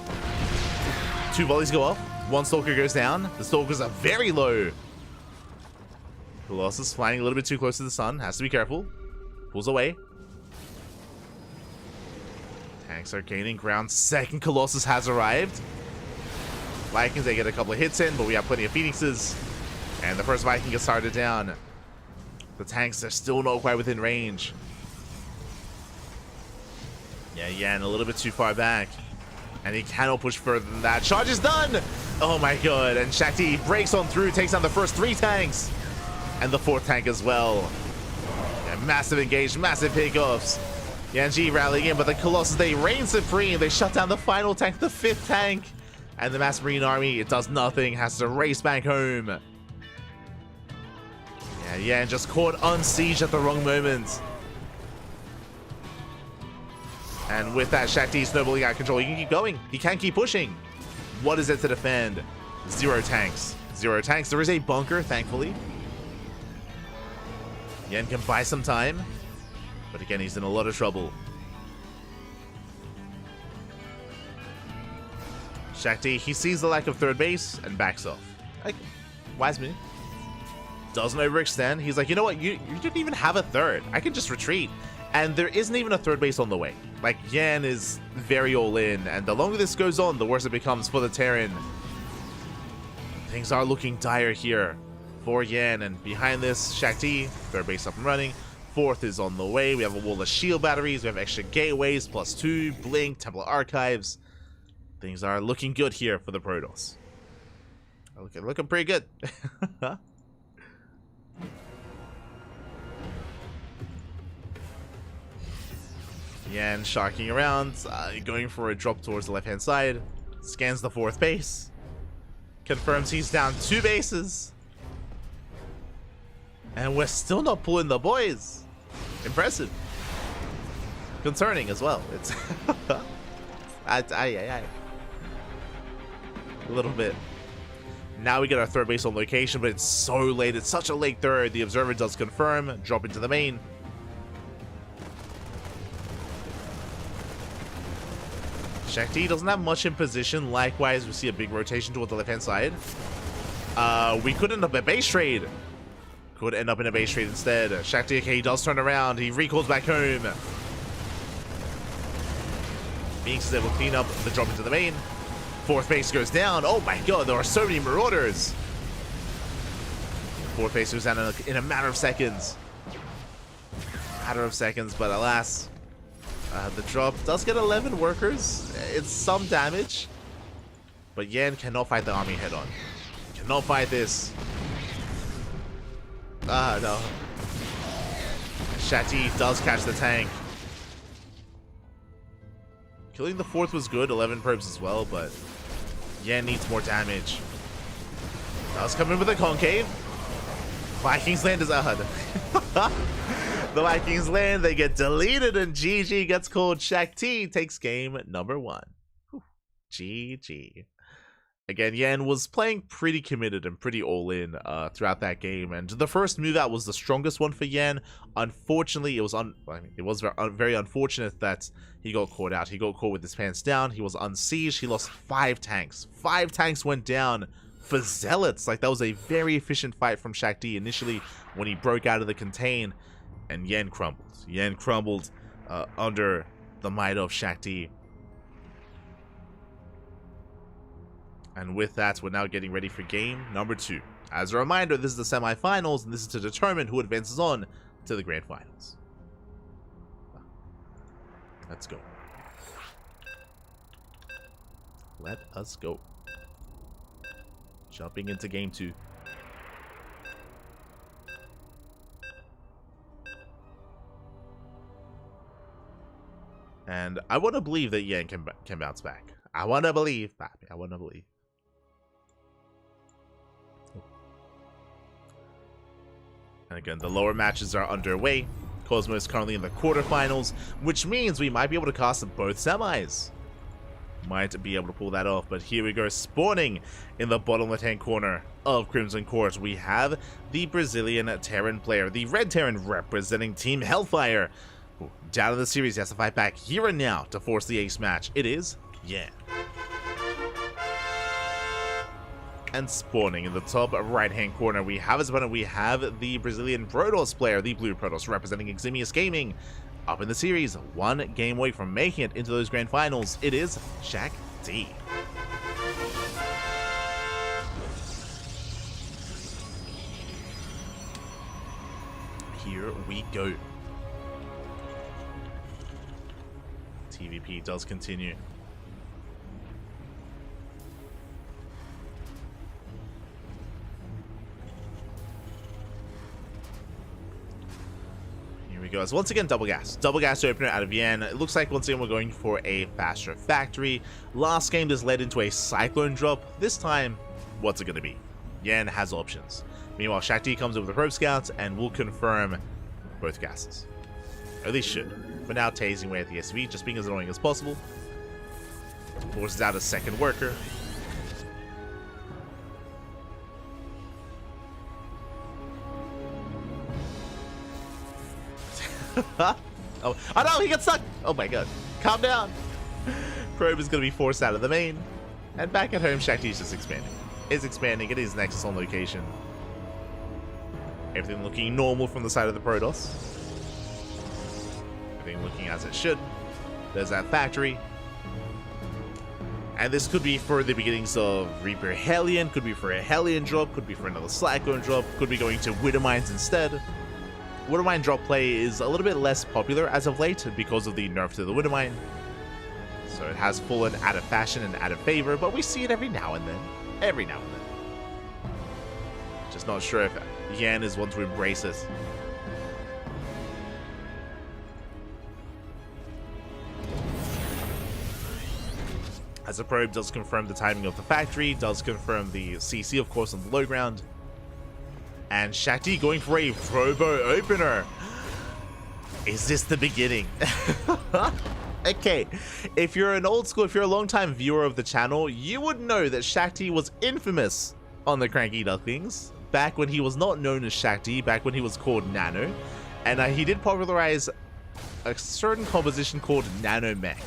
A: 2 volleys go off. 1 Stalker goes down. The Stalkers are very low. Colossus flying a little bit too close to the sun. Has to be careful. Pulls away. Tanks are gaining ground. Second Colossus has arrived. Vikings, they get a couple of hits in, but we have plenty of Phoenixes. And the first Viking gets started down. The tanks are still not quite within range. Yeah, Yan a little bit too far back. And he cannot push further than that. Charge is done! Oh my god. And Shakti breaks on through, takes down the first 3 tanks. And the 4th tank as well. Yeah, massive engage, massive pickoffs. Yanji rallying in, but the Colossus, they reign supreme. They shut down the final tank, the 5th tank. And the Mass Marine army, it does nothing, has to race back home. Yeah, and just caught on siege at the wrong moment. And with that, Shakti snowballing out of control. He can keep going. He can keep pushing. What is it to defend? 0 tanks. 0 tanks. There is a bunker, thankfully. Yan can buy some time, but again, he's in a lot of trouble. Shakti, he sees the lack of third base and backs off. Like, wise move. Doesn't overextend. He's like, you know what? You didn't even have a third. I can just retreat. And there isn't even a third base on the way. Like, Yan is very all in, and the longer this goes on, the worse it becomes for the Terran. Things are looking dire here for Yan, and behind this, Shakti, third base up and running. 4th is on the way. We have a wall of shield batteries. We have extra gateways, +2, Blink, Templar Archives. Things are looking good here for the Protoss. Looking pretty good. Yan sharking around, going for a drop towards the left-hand side. Scans the 4th base. Confirms he's down 2 bases. And we're still not pulling the boys. Impressive. Concerning as well. It's a little bit. Now we get our third base on location, but it's so late. It's such a late third. The observer does confirm. Drop into the main. Shakti doesn't have much in position. Likewise, we see a big rotation toward the left-hand side. We could end up a base trade. Could end up in a base trade instead. Shakti, okay, he does turn around. He recalls back home. Phoenix is able to clean up the drop into the main. 4th base goes down. Oh my god, there are so many Marauders. 4th base goes down in a matter of seconds. But alas, the drop does get 11 workers. It's some damage. But Yan cannot fight the army head on. Cannot fight this. No. Shakti does catch the tank. Killing the 4th was good, 11 probes as well, but Yan needs more damage. Does come in with a concave. Vikings land is ahead. The Vikings land, they get deleted, and GG gets called. Shakti takes game number 1. Whew. GG. Again, Yan was playing pretty committed and pretty all-in throughout that game, and the first move out was the strongest one for Yan. Unfortunately, it was very unfortunate that he got caught out. He got caught with his pants down. He was unsieged. He lost 5 tanks. 5 tanks went down for Zealots. Like, that was a very efficient fight from Shakti initially when he broke out of the contain, and Yan crumbled. Yan crumbled under the might of Shakti. And with that, we're now getting ready for game number 2. As a reminder, this is the semifinals, and this is to determine who advances on to the grand finals. Let's go. Let us go. Jumping into game 2. And I want to believe that Yan can bounce back. I want to believe, Papi. I want to believe. And again, the lower matches are underway. Cosmo is currently in the quarterfinals, which means we might be able to cast both semis. Might be able to pull that off, but here we go. Spawning in the bottom left-hand corner of Crimson Court, we have the Brazilian Terran player, the Red Terran representing Team Hellfire. Ooh, down in the series, he has to fight back here and now to force the ace match. It is Yan. And spawning in the top right-hand corner, we have his opponent. We have the Brazilian Protoss player, the Blue Protoss, representing Eximius Gaming. Up in the series, 1 game away from making it into those grand finals. It is Shakti. Here we go. TVP does continue. Here we go. So once again, double gas opener out of Yan. It looks like once again we're going for a faster factory. Last game this led into a cyclone drop. This time, what's it going to be? Yan has options. Meanwhile, Shakti comes in with the probe scouts and will confirm both gases. Or at least should. For now, tasing away at the SV, just being as annoying as possible. Forces out a second worker. Oh no, he got stuck! Oh my god. Calm down. Probe is going to be forced out of the main. And back at home, Shakti is just expanding. It's expanding. It is Nexus on location. Everything looking normal from the side of the Protoss. Everything looking as it should. There's that factory. And this could be for the beginnings of Reaper Hellion, could be for a Hellion drop, could be for another Cyclone drop, could be going to Widow Mines instead. Widow Mine drop play is a little bit less popular as of late because of the nerf to the Widow Mine. So it has fallen out of fashion and out of favor, but we see it every now and then. Every now and then. Just not sure if Yan is one to embrace it. As the probe does confirm the timing of the factory, does confirm the CC, of course, on the low ground. And Shakti going for a Robo opener. Is this the beginning? Okay, if you're an old school, if you're a long-time viewer of the channel, you would know that Shakti was infamous on the CranKy Ducklings. Back when he was not known as Shakti, back when he was called Nano. And he did popularize a certain composition called Nano Mech.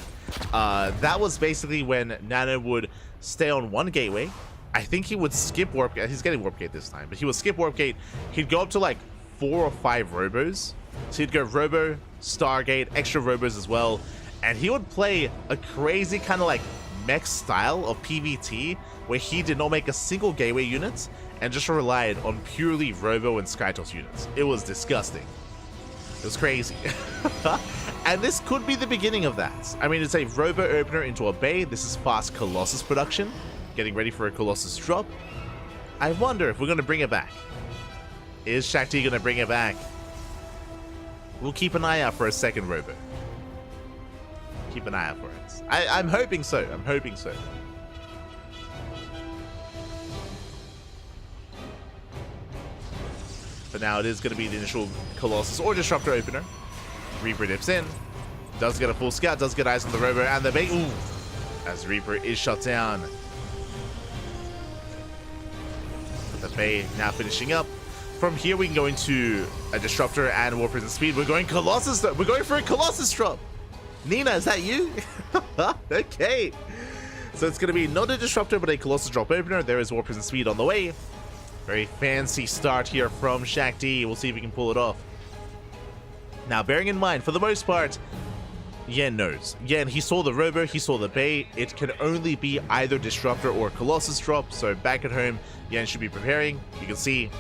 A: That was basically when Nano would stay on one gateway. I think he would skip Warp Gate. He's getting Warp Gate this time, but he would skip Warp Gate. He'd go up to like 4 or 5 Robos. So he'd go Robo, Stargate, extra Robos as well. And he would play a crazy kind of like mech style of PvT where he did not make a single gateway unit and just relied on purely Robo and Skytoss units. It was disgusting. It was crazy. And this could be the beginning of that. I mean, it's a Robo opener into a Bay. This is fast Colossus production. Getting ready for a Colossus drop. I wonder if we're going to bring it back. Is Shakti going to bring it back? We'll keep an eye out for a second Robo. Keep an eye out for it. I'm hoping so. I'm hoping so. For now, it is going to be the initial Colossus or Disruptor opener. Reaper dips in. Does get a full scout. Does get eyes on the Robo and the bait. Ooh. as Reaper is shut down. The Bay now finishing up. From here, we can go into a Disruptor and War Prison Speed. We're going Colossus. We're going for a Colossus drop. Nina, is that you? Okay. So it's going to be not a Disruptor, but a Colossus drop opener. There is War Prison Speed on the way. Very fancy start here from Shaq D. We'll see if we can pull it off. Now, bearing in mind, for the most part, Yen knows. Yen, he saw the Robo, he saw the Bay. It can only be either Disruptor or Colossus drop. So back at home, Yen should be preparing. You can see,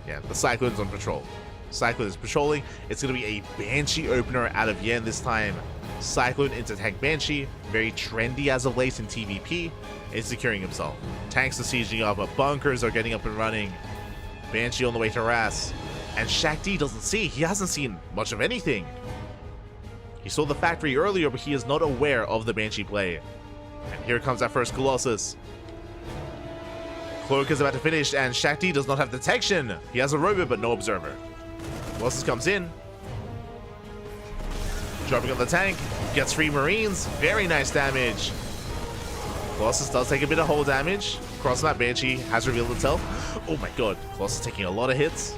A: yeah, the Cyclone's on patrol. Cyclone is patrolling. It's going to be a Banshee opener out of Yen this time. Cyclone into tank Banshee. Very trendy as of late in TVP. Is securing himself. Tanks are sieging up, but bunkers are getting up and running. Banshee on the way to harass. And Shaq D doesn't see. He hasn't seen much of anything. He saw the factory earlier, but he is not aware of the Banshee play. And here comes that first Colossus. Cloak is about to finish, and Shaq D does not have detection. He has a robot, but no observer. Colossus comes in. Dropping on the tank. Gets 3 Marines. Very nice damage. Colossus does take a bit of hull damage. Cross map Banshee has revealed itself. Oh my god. Colossus taking a lot of hits.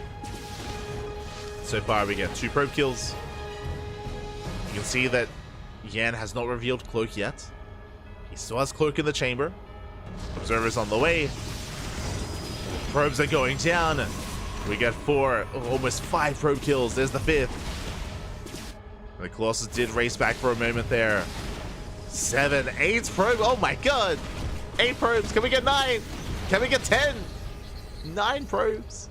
A: So far, we get 2 probe kills. You can see that Yan has not revealed Cloak yet. He still has Cloak in the chamber. Observers on the way. Probes are going down. We get 4, almost 5 probe kills. There's the 5th. The Colossus did race back for a moment there. 7, 8 probes. Oh my god. 8 probes. Can we get 9? Can we get 10? 9 probes.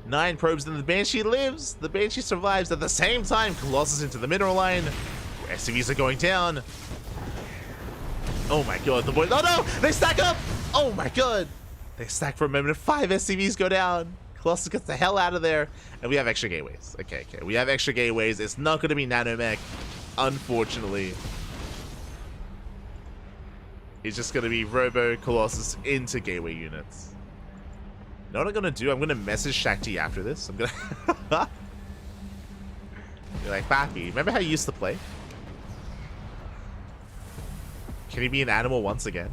A: 9 probes, and the Banshee lives. The Banshee survives. At the same time, Colossus into the mineral line. SCVs are going down. Oh my god, the boys. Oh no! They stack up! Oh my god! They stack for a moment. 5 SCVs go down. Colossus gets the hell out of there. And we have extra gateways. Okay. We have extra gateways. It's not going to be Nanomech, unfortunately. It's just going to be Robo Colossus into gateway units. You know what I'm going to do? I'm going to message Shaq-T after this. I'm going to... You're like, Pappy, remember how you used to play? Can he be an animal once again?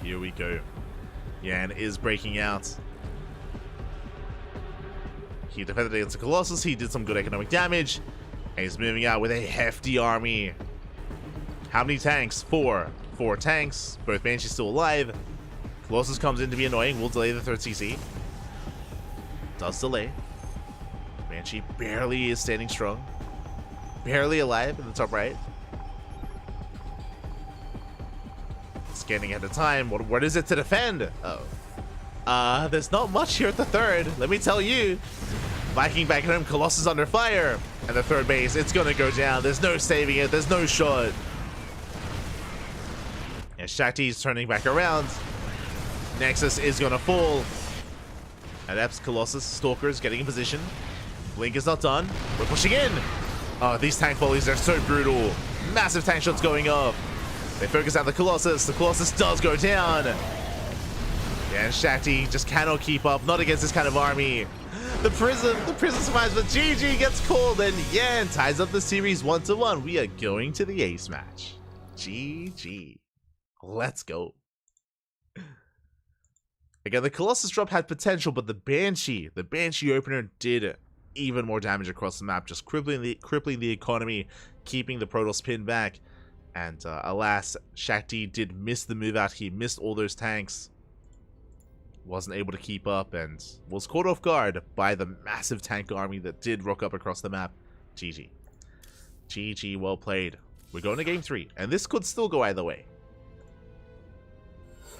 A: Here we go. Yan is breaking out. He defended against the Colossus. He did some good economic damage. And he's moving out with a hefty army. How many tanks? 4. 4 tanks. Both Banshees still alive. Colossus comes in to be annoying. We'll delay the 3rd CC. Does delay. Banshee barely is standing strong. Barely alive in the top right. Scanning at a time. What is it to defend? Oh. There's not much here at the 3rd. Let me tell you. Viking back at home. Colossus under fire. And the 3rd base, it's gonna go down. There's no saving it. There's no shot. And Shaq-T's turning back around. Nexus is gonna fall. Adepts, Colossus, Stalkers getting in position. Blink is not done. We're pushing in. Oh, these tank volleys are so brutal. Massive tank shots going off. They focus on the Colossus. The Colossus does go down. Yeah, and Shaq-T just cannot keep up. Not against this kind of army. The prison survives, but GG gets called, and Yan ties up the series 1-1. We are going to the ace match. GG. Let's go. Again, the Colossus drop had potential, but the Banshee opener did even more damage across the map, just crippling the economy, keeping the Protoss pinned back. And alas, Shaq-T did miss the move out. He missed all those tanks. Wasn't able to keep up and was caught off guard by the massive tank army that did rock up across the map. GG. GG, well played. We're going to game 3, and this could still go either way.